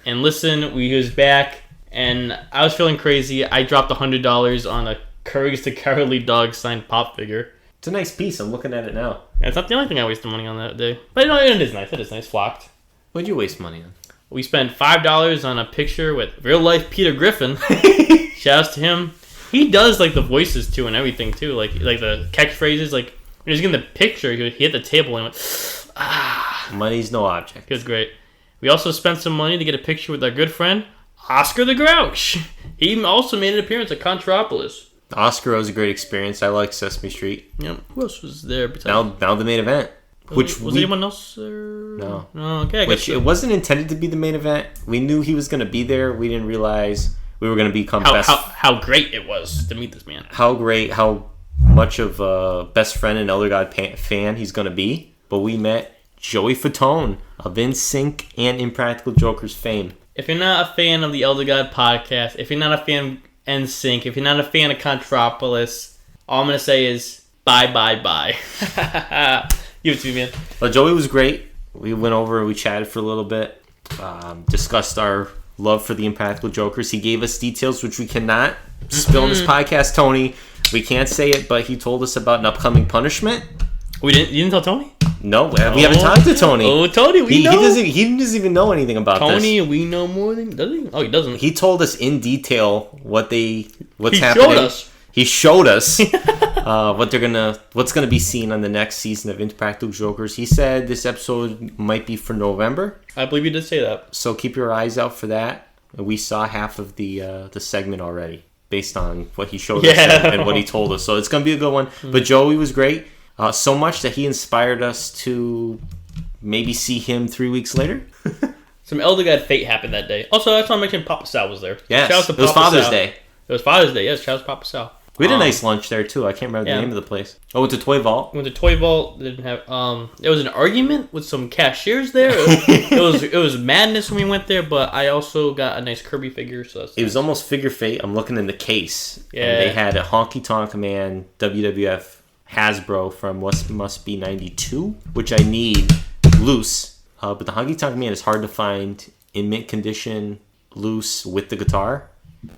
And listen, he was back, and I was feeling crazy. I dropped $100 on a Courage the Cowardly Dog signed pop figure. It's a nice piece. I'm looking at it now. Yeah, it's not the only thing I wasted money on that day. But no, it is nice. It is nice. Flocked. What'd you waste money on? We spent $5 on a picture with real life Peter Griffin. Shouts to him. He does the voices too and everything too. Like the catchphrases. Like when he was getting the picture, he hit the table and went, ah. Money's no object. It was great. We also spent some money to get a picture with our good friend, Oscar the Grouch. He also made an appearance at Contropolis. Oscar was a great experience. I like Sesame Street. Yeah. Who else was there? Now the main event. Was anyone else there? No. Oh, okay. It wasn't intended to be the main event. We knew he was going to be there. We didn't realize we were going to become how great it was to meet this man. How great, how much of a best friend and Elder God fan he's going to be. But we met Joey Fatone of NSYNC and Impractical Jokers fame. If you're not a fan of the Elder God podcast, if you're not a fan of NSYNC, if you're not a fan of Contropolis, all I'm going to say is bye. Give it to me, man. Well, Joey was great. We went over and we chatted for a little bit, discussed our love for the Impractical Jokers. He gave us details which we cannot spill on this podcast, Tony. We can't say it, but he told us about an upcoming punishment. You didn't tell Tony? No, we haven't talked to Tony. Oh, Tony, we know. He doesn't even know anything about Tony, this. we know more than... Does he? Oh, he doesn't. He told us in detail what's happening. He showed us what's gonna be seen on the next season of Impractical Jokers. He said this episode might be for November. I believe you did say that. So keep your eyes out for that. We saw half of the segment already based on what he showed us and what he told us. So it's gonna be a good one. But Joey was great. So much that he inspired us to maybe see him 3 weeks later. Some Elder God fate happened that day. Also, that's why I mentioned Papa Sal was there. Yes, it was Father's Day. It was Father's Day, yes. Shout out to Papa Sal. We had a nice lunch there, too. I can't remember the name of the place. Oh, went to Toy Vault. Went to Toy Vault. Didn't have... There was an argument with some cashiers there. It was madness when we went there, but I also got a nice Kirby figure. So it was almost figure fate. I'm looking in the case. Yeah. And they had a Honky Tonk Man WWF Hasbro from what must be 92, which I need loose. But the Honky Tonk Man is hard to find in mint condition, loose with the guitar.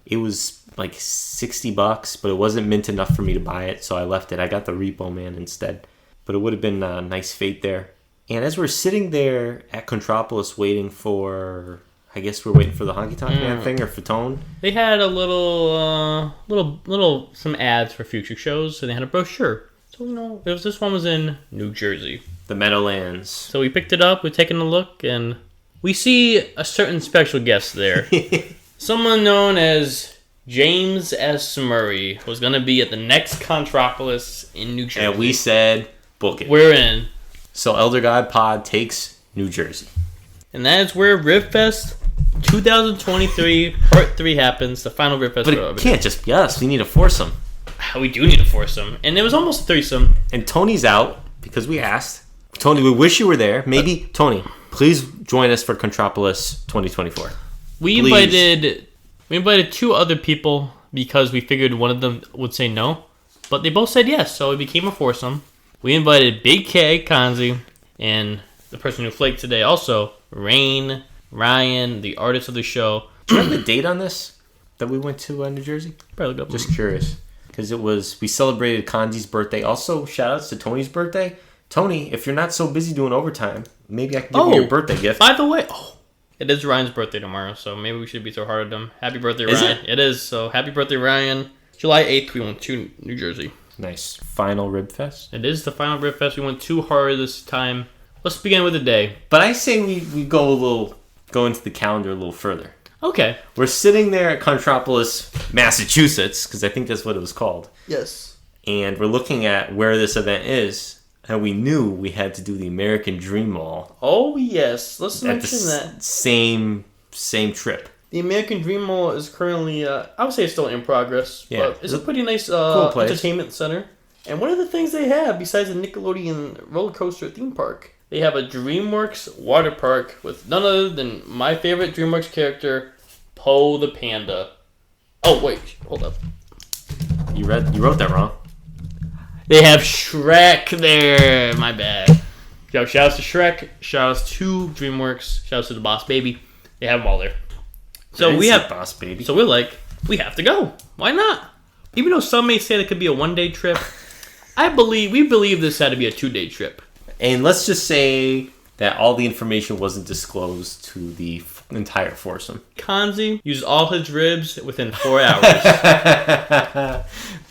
It was like $60, but it wasn't mint enough for me to buy it, so I left it. I got the Repo Man instead. But it would have been a nice fate there. And as we're sitting there at Contropolis waiting for... I guess we're waiting for the Honky Tonk Man thing or Fatone. They had a little some ads for future shows, and they had a brochure. So, this one was in New Jersey. The Meadowlands. So we picked it up, we're taking a look, and we see a certain special guest there. Someone known as James S. Murray was going to be at the next Contropolis in New Jersey. And we said, book it. We're in. So Elder God Pod takes New Jersey. And that is where Ribfest 2023 Part 3 happens. The final Ribfest. But it can't just be us. We need a foursome. We do need a foursome. And it was almost a threesome. And Tony's out because we asked. Tony, we wish you were there. Maybe, Tony, please join us for Contropolis 2024. We invited 2 other people because we figured one of them would say no. But they both said yes, so it became a foursome. We invited Big K, Kanzi, and the person who flaked today also, Rain, Ryan, the artist of the show. Do you have the date on this that we went to New Jersey? Probably look up. Just curious. Because we celebrated Kanzi's birthday. Also, shout outs to Tony's birthday. Tony, if you're not so busy doing overtime, maybe I can give you your birthday gift. By the way, it is Ryan's birthday tomorrow, so maybe we should be so hard at him. Happy birthday, Ryan. It is, so happy birthday, Ryan. July 8th, we went to New Jersey. Nice. Final Ribfest. It is the final Ribfest. We went too hard this time. Let's begin with the day. But I say we go into the calendar a little further. Okay. We're sitting there at Contropolis, Massachusetts, because I think that's what it was called. Yes. And we're looking at where this event is, and we knew we had to do the American Dream Mall. Oh, yes. Let's at mention that. Same trip. The American Dream Mall is currently, I would say it's still in progress. Yeah. But it's a pretty nice cool place. entertainment center. And one of the things they have, besides the Nickelodeon roller coaster theme park, they have a DreamWorks Water Park with none other than my favorite DreamWorks character, Poe the Panda. Oh, wait. Hold up. You wrote that wrong. They have Shrek there. My bad. Yo, shout outs to Shrek. Shout outs to DreamWorks. Shout outs to the Boss Baby. They have them all there. So we have Boss Baby. So we're like, we have to go. Why not? Even though some may say it could be a 1-day trip, we believe this had to be a 2-day trip. And let's just say that all the information wasn't disclosed to the entire foursome. Kanzi used all his ribs within 4 hours.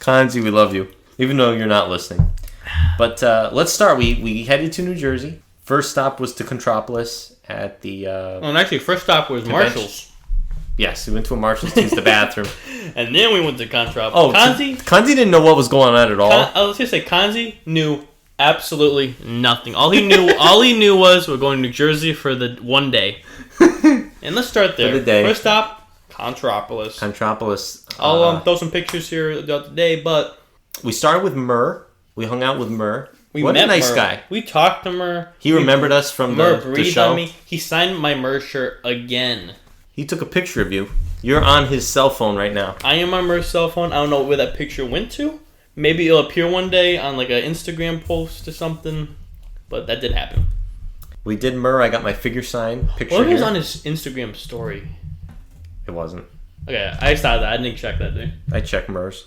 Kanzi, we love you, even though you're not listening. But let's start. We headed to New Jersey. First stop was to Contropolis at the... and actually, first stop was Marshall's. Yes, we went to a Marshall's to use the bathroom. And then we went to Contropolis. Oh, Kanzi didn't know what was going on at all. I was going to say, Kanzi knew absolutely nothing. All he knew was we're going to New Jersey for the 1 day. And let's start there. For the day. First stop, Contropolis. I'll throw some pictures here throughout the day, but... We started with Murr. We hung out with Murr. What met a nice Murr. guy. We talked to Murr. He remembered us from the show. On me. He signed my Murr shirt again. He took a picture of you. You're on his cell phone right now. I am on Murr's cell phone. I don't know where that picture went to. Maybe it'll appear one day on like an Instagram post or something. But that did happen. We did Murr. I got my figure sign picture What here. was on his Instagram story? It wasn't. Okay, I saw that. I didn't check that day. I checked Murr's.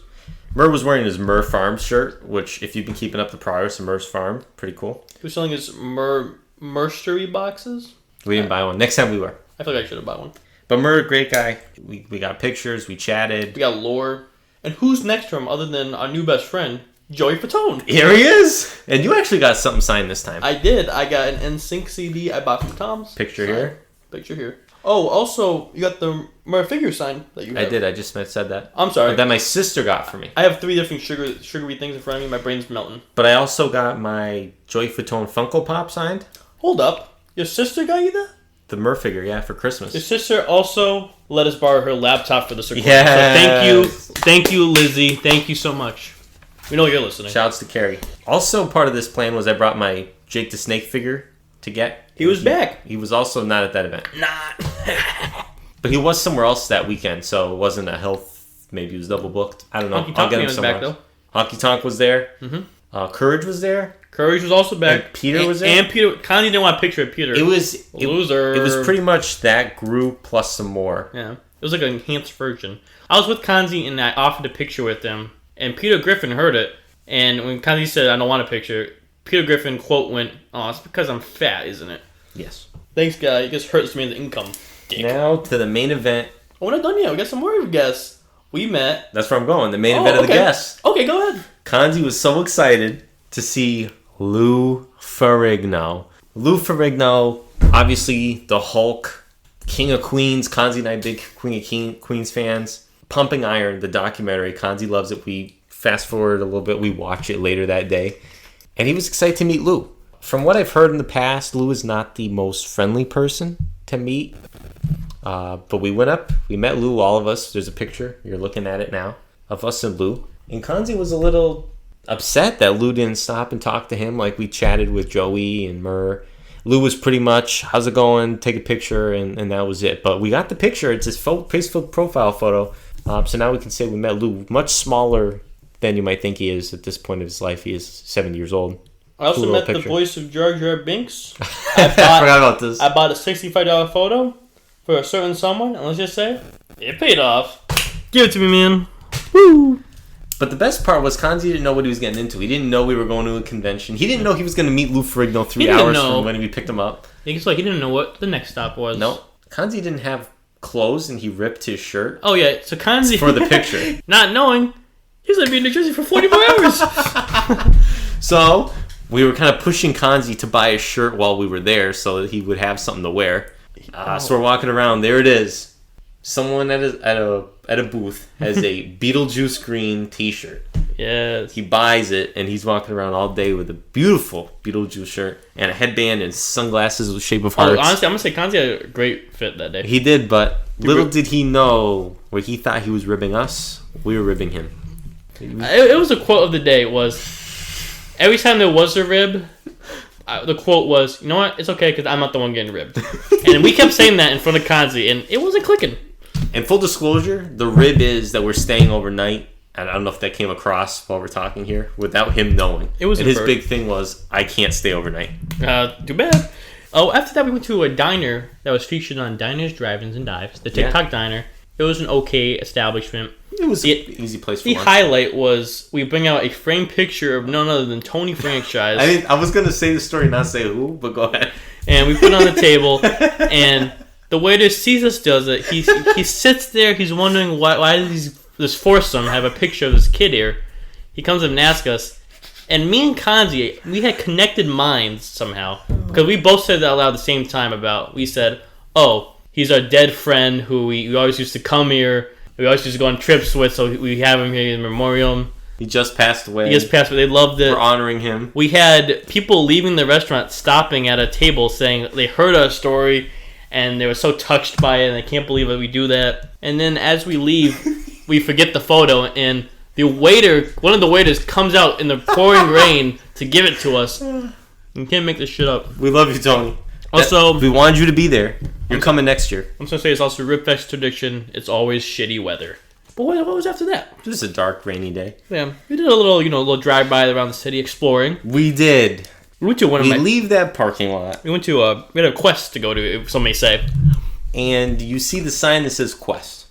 Murr was wearing his Murr Farms shirt, which, if you've been keeping up the progress of Murr's Farm, pretty cool. He was selling his Murstery boxes. We didn't buy one. Next time we were. I feel like I should have bought one. But Murr, great guy. We got pictures. We chatted. We got lore. And who's next to him other than our new best friend, Joey Fatone? Here he is! And you actually got something signed this time. I did. I got an NSYNC CD I bought from Tom's. Picture here. Picture here. Oh, also, you got the Murr figure sign that you have. I did. I just said that. I'm sorry. That my sister got for me. I have 3 different sugary things in front of me. My brain's melting. But I also got my Joey Fatone Funko Pop signed. Hold up. Your sister got you that? The Murr figure, yeah, for Christmas. Your sister also let us borrow her laptop for this recording. Yeah. So thank you, Lizzie. Thank you so much. We know you're listening. Shouts to Carrie. Also, part of this plan was I brought my Jake the Snake figure to get. He was back. He was also not at that event. Not. But he was somewhere else that weekend, so it wasn't a health. Maybe he was double booked. I don't know. Honky I'll get him was somewhere back, else. though. Honky Tonk was there. Mm-hmm. Courage was there. Courage was also back. And Peter was there. And Peter. Connie didn't want a picture of Peter. Loser. It was pretty much that group plus some more. Yeah. It was like an enhanced version. I was with Kanzi and I offered a picture with him. And Peter Griffin heard it. And when Kanzi said, I don't want a picture, Peter Griffin, quote, went, oh, it's because I'm fat, isn't it? Yes. Thanks, guy. It just hurts me the income. Dick. Now to the main event. Oh, we're not done yet. We got some more guests. We met. That's where I'm going. The main event of the guests. Okay, go ahead. Kanzi was so excited to see Lou Ferrigno. Lou Ferrigno, obviously the Hulk, King of Queens. Kanzi and I big Queen of Queens fans. Pumping Iron, the documentary. Kanzi loves it. We fast forward a little bit. We watch it later that day. And he was excited to meet Lou. From what I've heard in the past, Lou is not the most friendly person to meet. But we went up. We met Lou, all of us. There's a picture. You're looking at it now of us and Lou. And Kanzi was a little upset that Lou didn't stop and talk to him like we chatted with Joey and Murr. Lou was pretty much, how's it going? Take a picture, and that was it. But we got the picture. It's his Facebook profile photo. So now we can say we met Lou. Much smaller than you might think he is at this point of his life. He is 7 years old. I also Cool met picture. the voice of Jar Jar Binks. I forgot about this. I bought a $65 photo for a certain someone, and let's just say, it paid off. Give it to me, man. Woo! But the best part was Kanzi didn't know what he was getting into. He didn't know we were going to a convention. He didn't know he was going to meet Lou Ferrigno 3 hours from when we picked him up. It's like he didn't know what the next stop was. No. Kanzi didn't have clothes, and he ripped his shirt. Oh, yeah. So Kanzi... For the picture. Not knowing, he's going to be in New Jersey for 44 hours. So, we were kind of pushing Kanzi to buy a shirt while we were there so that he would have something to wear. So we're walking around. There it is. Someone at a booth has a Beetlejuice green t-shirt. Yes. He buys it, and he's walking around all day with a beautiful Beetlejuice shirt and a headband and sunglasses with the shape of hearts. Honestly, I'm going to say Kanzi had a great fit that day. He did, but little did he know where he thought he was ribbing us, we were ribbing him. It was a quote of the day. It was, every time there was a rib, the quote was, you know what, it's okay because I'm not the one getting ribbed. And we kept saying that in front of Kanzi, and it wasn't clicking. And full disclosure, the rib is that we're staying overnight. And I don't know if that came across while we're talking here without him knowing. It was and his big thing was, I can't stay overnight. Too bad. Oh, after that we went to a diner that was featured on Diners, Drive-Ins, and Dives. The TikTok diner. It was an okay establishment. It was an easy place for The lunch. highlight was we bring out a framed picture of none other than Tony Franchise. I was going to say the story, not say who, but go ahead. And we put it on the table, and the waiter sees us does it. He sits there. He's wondering why this foursome have a picture of this kid here. He comes up and asks us, and me and Kanzi, we had connected minds somehow because we both said that out loud at the same time. We said, "Oh, he's our dead friend who we always used to come here. We always used to go on trips with, so we have him here in memoriam." He just passed away. They loved it. We're honoring him. We had people leaving the restaurant, stopping at a table, saying they heard our story and they were so touched by it and they can't believe that we do that. And then as we leave, we forget the photo, and one of the waiters comes out in the pouring rain to give it to us. You can't make this shit up. We love you, Tony. Also, we wanted you to be there. You're coming next year. I'm just gonna say it's also Ribfest tradition. It's always shitty weather. But what was after that? Just a dark, rainy day. Yeah, we did a little drive-by around the city exploring. We did. We went to leave that parking lot. We went to we had a quest to go to, if some may say. And you see the sign that says Quest,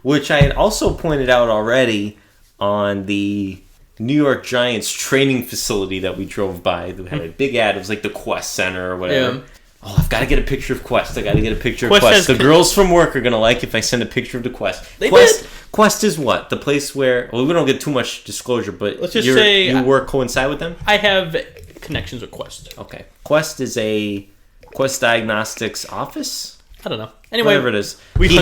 which I had also pointed out already on the New York Giants training facility that we drove by. They had a big ad. It was like the Quest Center or whatever. Yeah. Oh, I've got to get a picture of Quest. I got to get a picture of Quest. The girls from work are going to like if I send a picture of the Quest. Quest is what? The place where... Well, we don't get too much disclosure, but let's just say... Your work coincide with them? I have connections with Quest. Okay. Quest is a Quest Diagnostics office? I don't know. Anyway, whatever it is. He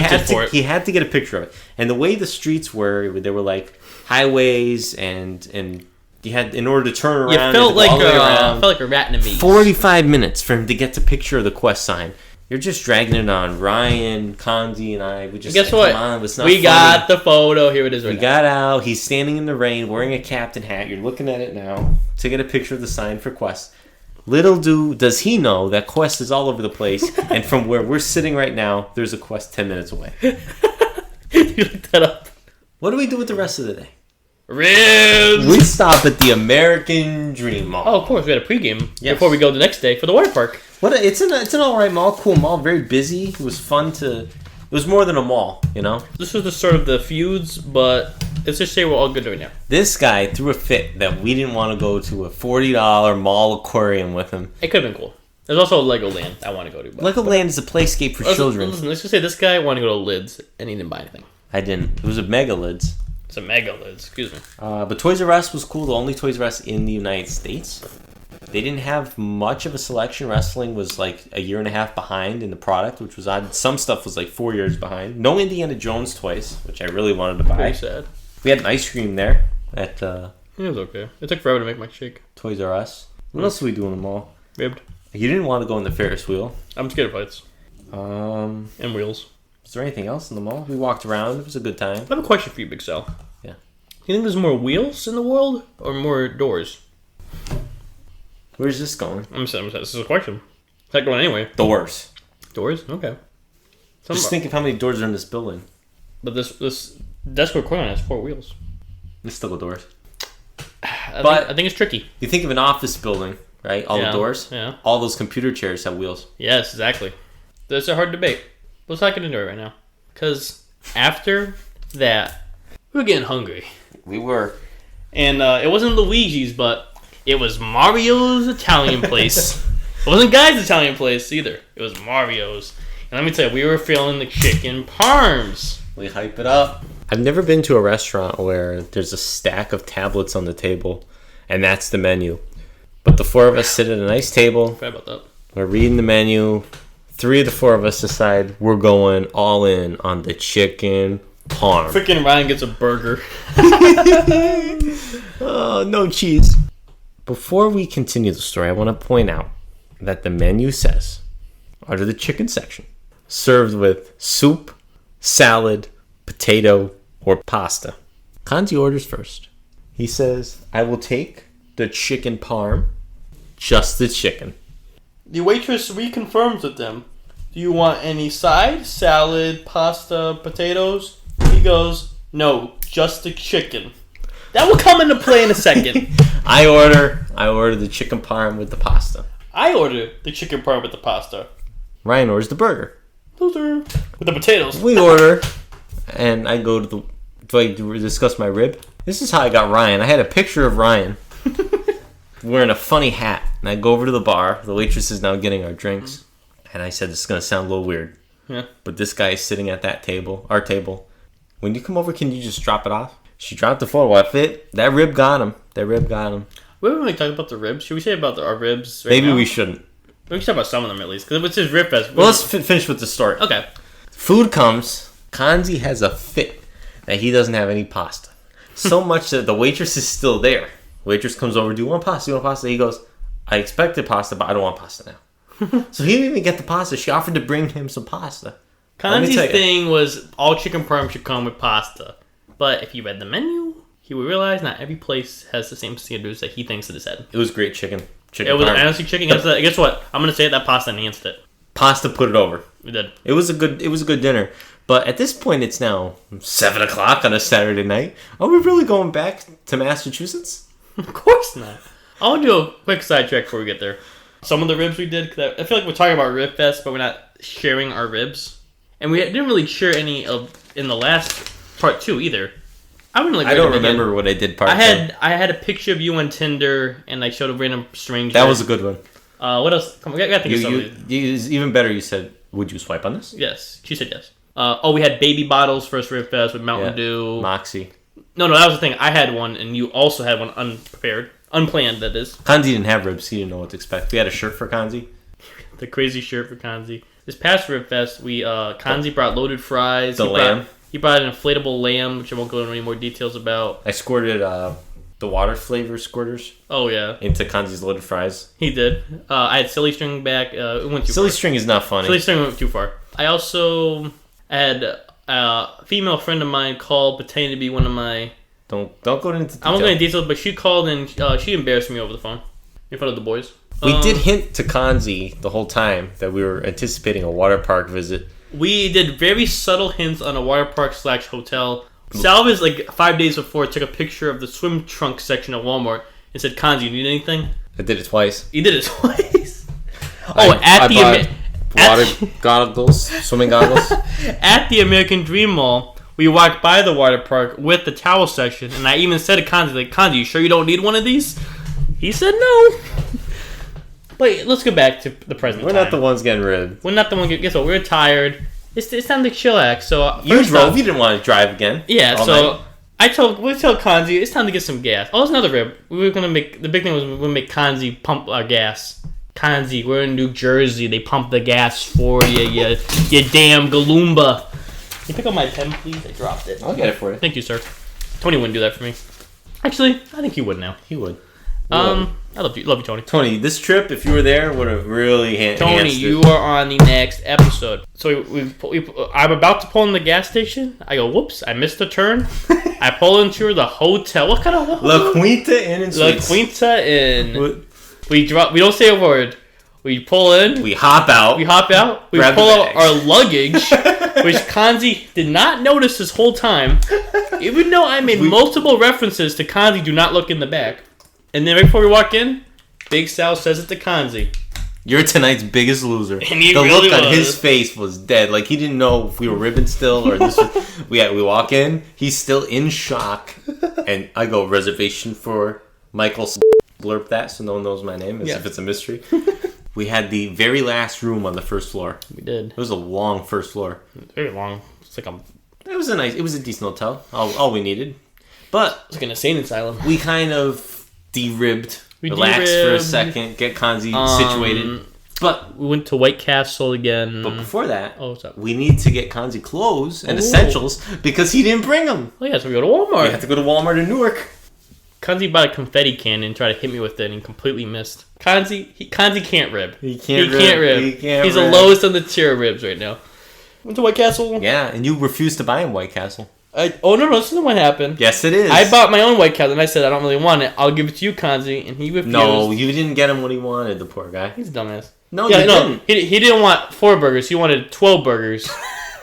had to get a picture of it. And the way the streets were, they were like highways and you had, in order to turn around, felt like a rat in a maze. 45 minutes for him to get the picture of the Quest sign. You're just dragging it on. Ryan, Kanzi, and I. We just guess what? Come on, it's not we funny. got the photo. Here it is. We got out. He's standing in the rain, wearing a captain hat. You're looking at it now to get a picture of the sign for Quest. Little does he know that Quest is all over the place, and from where we're sitting right now, there's a Quest 10 minutes away. You looked that up. What do we do with the rest of the day? Ribs! We stop at the American Dream Mall. Oh, of course. We had a pregame before we go the next day for the water park. It's an alright mall, cool mall, very busy. It was fun to... It was more than a mall, you know? This was the start of the feuds, but let's just say we're all good right now. This guy threw a fit that we didn't want to go to a $40 mall aquarium with him. It could have been cool. There's also Legoland I want to go to. Legoland is a playscape for children. Listen, let's just say this guy wanted to go to Lids, and he didn't buy anything. I didn't. It was a Mega Lids. It's a Mega Lids, excuse me. But Toys R Us was cool. The only Toys R Us in the United States. They didn't have much of a selection. Wrestling was like a year and a half behind in the product, which was odd. Some stuff was like 4 years behind. No Indiana Jones toys, which I really wanted to buy. Pretty sad. We had an ice cream there at It was okay. It took forever to make my shake. Toys R Us. What else did we do in the mall? Ribbed. You didn't want to go on the Ferris wheel. I'm scared of heights. And wheels. Was there anything else in the mall? We walked around. It was a good time. I have a question for you, Big Sal. Yeah. Do you think there's more wheels in the world or more doors? Where's this going? This is a question. It's not going anyway. Doors. Doors? Okay. Just think of how many doors are in this building. But this desk we're recording on has 4 wheels. There's still doors. I think it's tricky. You think of an office building, right? All the doors? Yeah. All those computer chairs have wheels. Yes, exactly. That's a hard debate. Let's not get into it right now. Because after that, we were getting hungry. We were. And it wasn't Luigi's, but it was Mario's Italian place. It wasn't Guy's Italian place either. It was Mario's. And let me tell you, we were feeling the chicken parms. We hype it up. I've never been to a restaurant where there's a stack of tablets on the table, and that's the menu. But the 4 of us sit at a nice table. Forgot about that. We're reading the menu. 3 of the 4 of us decide we're going all in on the chicken parm. Freaking Ryan gets a burger. Oh, no cheese. Before we continue the story, I want to point out that the menu says, under the chicken section, served with soup, salad, potato, or pasta. Kanzi orders first. He says, I will take the chicken parm, just the chicken. The waitress reconfirms with them. Do you want any side, salad, pasta, potatoes? He goes, no, just the chicken. That will come into play in a second. I order the chicken parm with the pasta. I order the chicken parm with the pasta. Ryan orders the burger. Loser. With the potatoes. We order, and I go to the... Do I discuss my rib? This is how I got Ryan. I had a picture of Ryan wearing a funny hat. And I go over to the bar. The waitress is now getting our drinks. And I said, this is going to sound a little weird. Yeah. But this guy is sitting at that table, our table. When you come over, can you just drop it off? She dropped the photo. I fit. That rib got him. We haven't really talked about the ribs. Should we say about our ribs right Maybe now? we shouldn't. We can talk about some of them at least. Because it's his Ribfest. Well, let's finish with the story. Okay. Food comes. Kanzi has a fit that he doesn't have any pasta. So much that the waitress is still there. Waitress comes over. Do you want pasta? He goes, I expected pasta, but I don't want pasta now. So he didn't even get the pasta. She offered to bring him some pasta. Kanzi's thing was all chicken parm should come with pasta. But if you read the menu, he would realize not every place has the same standards that he thinks it is at. It was great chicken. It was honestly chicken. Guess what? I'm gonna say that pasta enhanced it. Pasta put it over. We did. It was a good dinner. But at this point, it's now 7 o'clock on a Saturday night. Are we really going back to Massachusetts? Of course not. I want to do a quick sidetrack before we get there. Some of the ribs we did, because I feel like we're talking about Ribfest, but we're not sharing our ribs. And we didn't really share any of in the last part 2 either. I don't remember what I did part 2. I had a picture of you on Tinder, and I showed a random stranger. That was a good one. What else? Come on, we gotta think of something. Even better, you said, would you swipe on this? Yes. She said yes. We had baby bottles first Ribfest with Mountain Dew. Moxie. No, that was the thing. I had one, and you also had one unprepared. Unplanned, that is. Kanzi didn't have ribs. He didn't know what to expect. We had a shirt for Kanzi. The crazy shirt for Kanzi. This past Ribfest, Kanzi brought loaded fries. He brought an inflatable lamb, which I won't go into any more details about. I squirted the water flavor squirters. Oh, yeah. Into Kanzi's loaded fries. He did. I had silly string back. It went too far. Silly string is not funny. Silly string went too far. I also had a female friend of mine called pretending to be one of my... Don't go into detail. I won't go into details, but she called and she embarrassed me over the phone in front of the boys. We did hint to Kanzi the whole time that we were anticipating a water park visit. We did very subtle hints on a water park / hotel. Salvas, 5 days before, took a picture of the swim trunk section at Walmart and said, Kanzi, you need anything? I did it twice. You did it twice? I bought water goggles, swimming goggles. At the American Dream Mall, we walked by the water park with the towel section, and I even said to Kanzi, Kanzi, you sure you don't need one of these? He said no. But let's go back to the present We're time. not the ones getting ribbed. We're not the ones guess what? We're tired. It's time to chillax. So you drove. You didn't want to drive again. Yeah. So we tell Kanzi it's time to get some gas. Oh, there's another rib. The big thing was we were gonna make Kanzi pump our gas. Kanzi, we're in New Jersey. They pump the gas for you, you damn Galoomba. Can you pick up my pen, please? I dropped it. I'll get it for you. Thank you, sir. Tony wouldn't do that for me. Actually, I think he would now. He would. I love you, Tony. Tony, this trip, if you were there, would have really Tony, you are on the next episode. So I'm about to pull in the gas station. I go, whoops, I missed a turn. I pull into the hotel. What kind of La Quinta Inn and Suites. La Quinta Inn. We don't say a word. We pull in. We hop out. We pull out our luggage, which Kanzi did not notice this whole time. Even though I made multiple references to Kanzi, do not look in the back. And then right before we walk in, Big Sal says it to Kanzi. You're tonight's biggest loser. And he the really look on was. his face was dead. Like he didn't know if we were ribbing still or this. We walk in. He's still in shock, and I go reservation for Michael. Blurb that so no one knows my name as if it's a mystery. We had the very last room on the first floor. We did. It was a long first floor. Very long. It's like It was a decent hotel. All we needed, but it's like an insane asylum. We kind of de-ribbed. Relax for a second. Get Kanzi situated. But we went to White Castle again. But before that, what's up? We need to get Kanzi clothes and essentials because he didn't bring them. Oh yeah, so we go to Walmart. We have to go to Walmart in Newark. Kanzi bought a confetti cannon and tried to hit me with it and completely missed. Kanzi can't rib. He can't rib. He's the lowest on the tier of ribs right now. Went to White Castle. Yeah, and you refused to buy him White Castle. No, this isn't what happened. Yes, it is. I bought my own White Castle and I said I don't really want it. I'll give it to you, Kanzi, and he refused. No, you didn't get him what he wanted, the poor guy. He's a dumbass. No, you didn't. He didn't want 4 burgers. He wanted 12 burgers.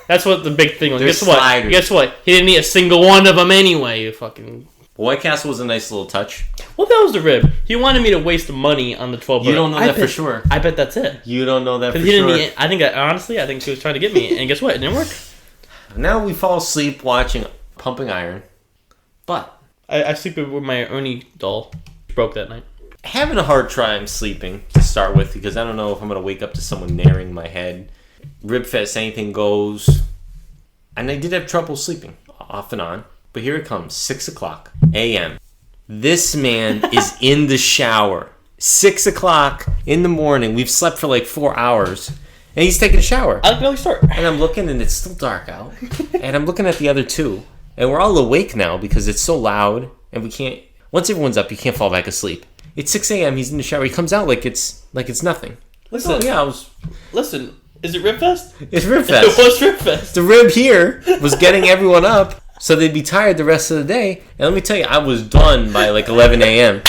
That's what the big thing was. Guess what? He didn't eat a single one of them anyway. You fucking. White Castle was a nice little touch. Well, that was the rib. He wanted me to waste money on the 12 burgers. You don't know that for sure. I bet that's it. You don't know that for he sure. Didn't eat, I think he was trying to get me. And guess what? It didn't work. Now we fall asleep watching Pumping Iron. But I sleep with my Ernie doll. Broke that night. Having a hard time sleeping to start with because I don't know if I'm going to wake up to someone naring my head. Ribfest, anything goes. And I did have trouble sleeping off and on. But here it comes, 6 o'clock a.m. This man is in the shower. 6 o'clock in the morning. We've slept for like 4 hours. And he's taking a shower. I can start. And I'm looking and it's still dark out. And I'm looking at the other two. And we're all awake now because it's so loud. And we can't... Once everyone's up, you can't fall back asleep. It's 6 a.m. He's in the shower. He comes out like it's nothing. Listen, Listen, is it Ribfest? It's Ribfest. It was Ribfest. The rib here was getting everyone up. So they'd be tired the rest of the day. And let me tell you, I was done by like 11 a.m.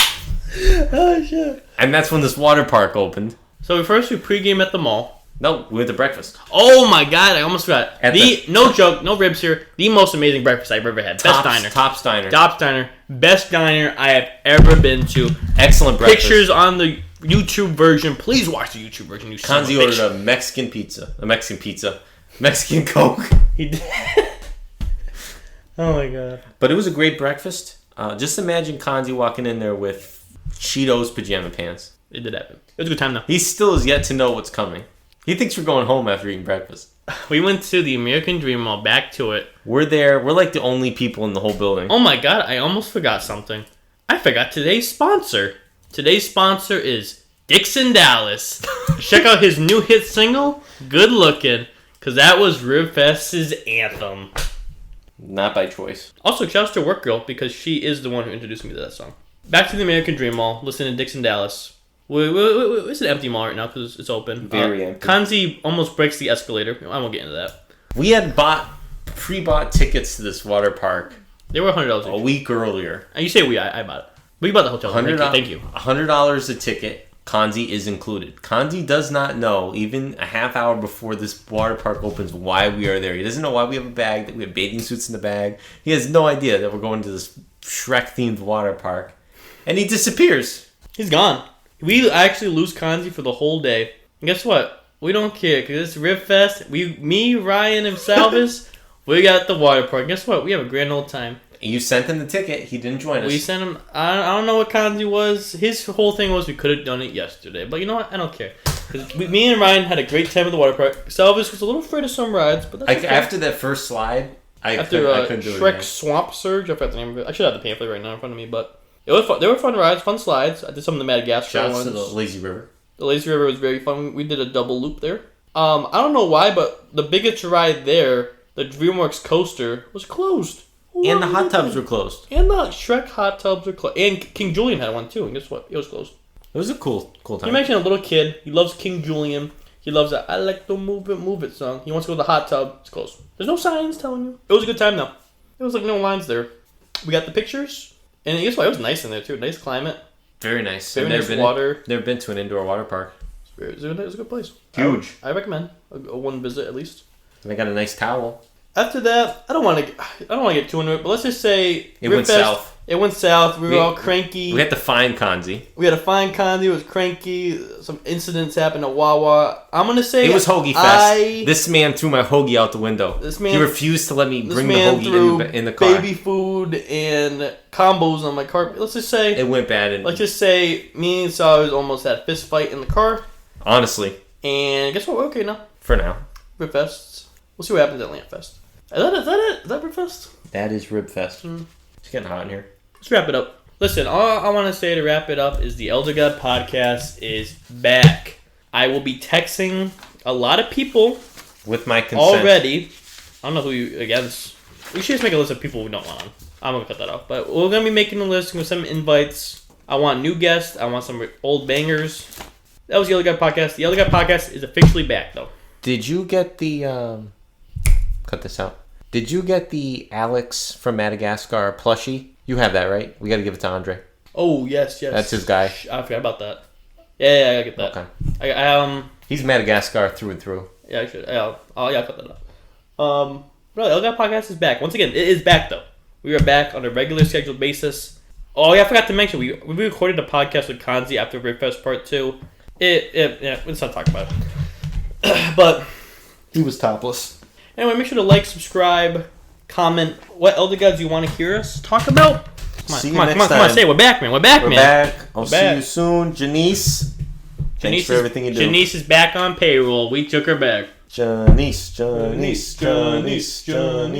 Oh, shit. And that's when this water park opened. So first we pregame at the mall. No, we went to breakfast. Oh my god, I almost forgot. No joke, no ribs here. The most amazing breakfast I've ever had. Best diner. Tops Diner. Tops Diner. Best diner I have ever been to. Excellent breakfast. Pictures on the YouTube version. Please watch the YouTube version. Kanzi ordered a Mexican pizza. Mexican Coke. He did. Oh my god. But it was a great breakfast. Just imagine Kanzi walking in there with Cheetos pajama pants. It did happen. It was a good time though. He still is yet to know what's coming. He thinks we're going home after eating breakfast. We went to the American Dream Mall, back to it. We're there. We're like the only people in the whole building. Oh my god, I almost forgot something. I forgot today's sponsor. Today's sponsor is Dixon Dallas. Check out his new hit single, Good Looking, because that was Ribfest's anthem. Not by choice. Also, shouts to Work Girl, because she is the one who introduced me to that song. Back to the American Dream Mall, listen to Dixon Dallas. It's an empty mall right now because it's open. Very empty. Kanzi almost breaks the escalator. I won't get into that. We had pre-bought tickets to this water park. They were $100 a week earlier. And you say I bought it. We bought the hotel. Thank you. $100 a ticket. Kanzi is included. Kanzi does not know, even a half hour before this water park opens, why we are there. He doesn't know why we have a bag, that we have bathing suits in the bag. He has no idea that we're going to this Shrek-themed water park. And he disappears. He's gone. We actually lose Kanzi for the whole day. And guess what? We don't care, because it's Ribfest. Me, Ryan, and Salvis, we got the water park. Guess what? We have a grand old time. You sent him the ticket. He didn't join us. We sent him... I don't know what Kanzi was. His whole thing was we could have done it yesterday. But you know what? I don't care. Me and Ryan had a great time at the water park. Salvis was a little afraid of some rides, but that's okay. After that first slide, I Shrek couldn't do it again. Swamp Surge. I forgot the name of it. I should have the pamphlet right now in front of me, but it was fun. They were fun rides, fun slides. I did some of the Madagascar Shouts ones. to the Lazy River. The Lazy River was very fun. We did a double loop there. I don't know why, but the biggest ride there, the DreamWorks coaster, was closed. And the hot tubs were closed. And the Shrek hot tubs were closed. And King Julian had one too. And guess what? It was closed. It was a cool Can time. you imagine a little kid? He loves King Julian. He loves that I like to move it song. He wants to go to the hot tub. It's closed. There's no signs telling you. It was a good time though. There was like no lines there. We got the pictures. And guess what? It was nice in there too. Nice climate. Very nice. Very nice water. Never been to an indoor water park. It was a good place. Huge. I recommend a one visit at least. And I got a nice towel. After that, I don't want to get too into it, but let's just say It went south. It went south. We were all cranky. We had to find Kanzi. We had to find Condi. It was cranky. Some incidents happened at Wawa. I'm gonna say It was Hoagie Fest. This man threw my hoagie out the window. He refused to let me bring the hoagie in the car. Baby food and combos on my car. Let's just say it went bad. And let's just say me and Sawers almost had a fist fight in the car. Honestly. And guess what? We're okay now. For now. Ribfest. We'll see what happens at Lampfest. Is that it? Is that Ribfest? That is Ribfest. It's getting hot in here. Let's wrap it up. Listen, all I want to say to wrap it up is the Elder God podcast is back. I will be texting a lot of people with my consent already. I don't know who you against. We should just make a list of people we don't want on. I'm gonna cut that off. But we're gonna be making a list with some invites. I want new guests. I want some old bangers. That was the Elder God podcast. The Elder God podcast is officially back, though. Did you get the cut this out? Did you get the Alex from Madagascar plushie? You have that, right? We got to give it to Andre. Oh yes. That's his guy. I forgot about that. Yeah, I get that. Okay. He's Madagascar through and through. Yeah, I should. I'll cut that up. No, the Elder God podcast is back. Once again, it is back though. We are back on a regular scheduled basis. Oh yeah, I forgot to mention we recorded a podcast with Kanzi after Ribfest Part 2. Let's not talk about it. But he was topless. Anyway, make sure to like, subscribe, comment what Elder Gods you want to hear us talk about. Come on, say it. We're back, man. We're back. I'll see you soon, Janice. Thanks for everything you do. Janice is back on payroll. We took her back. Janice.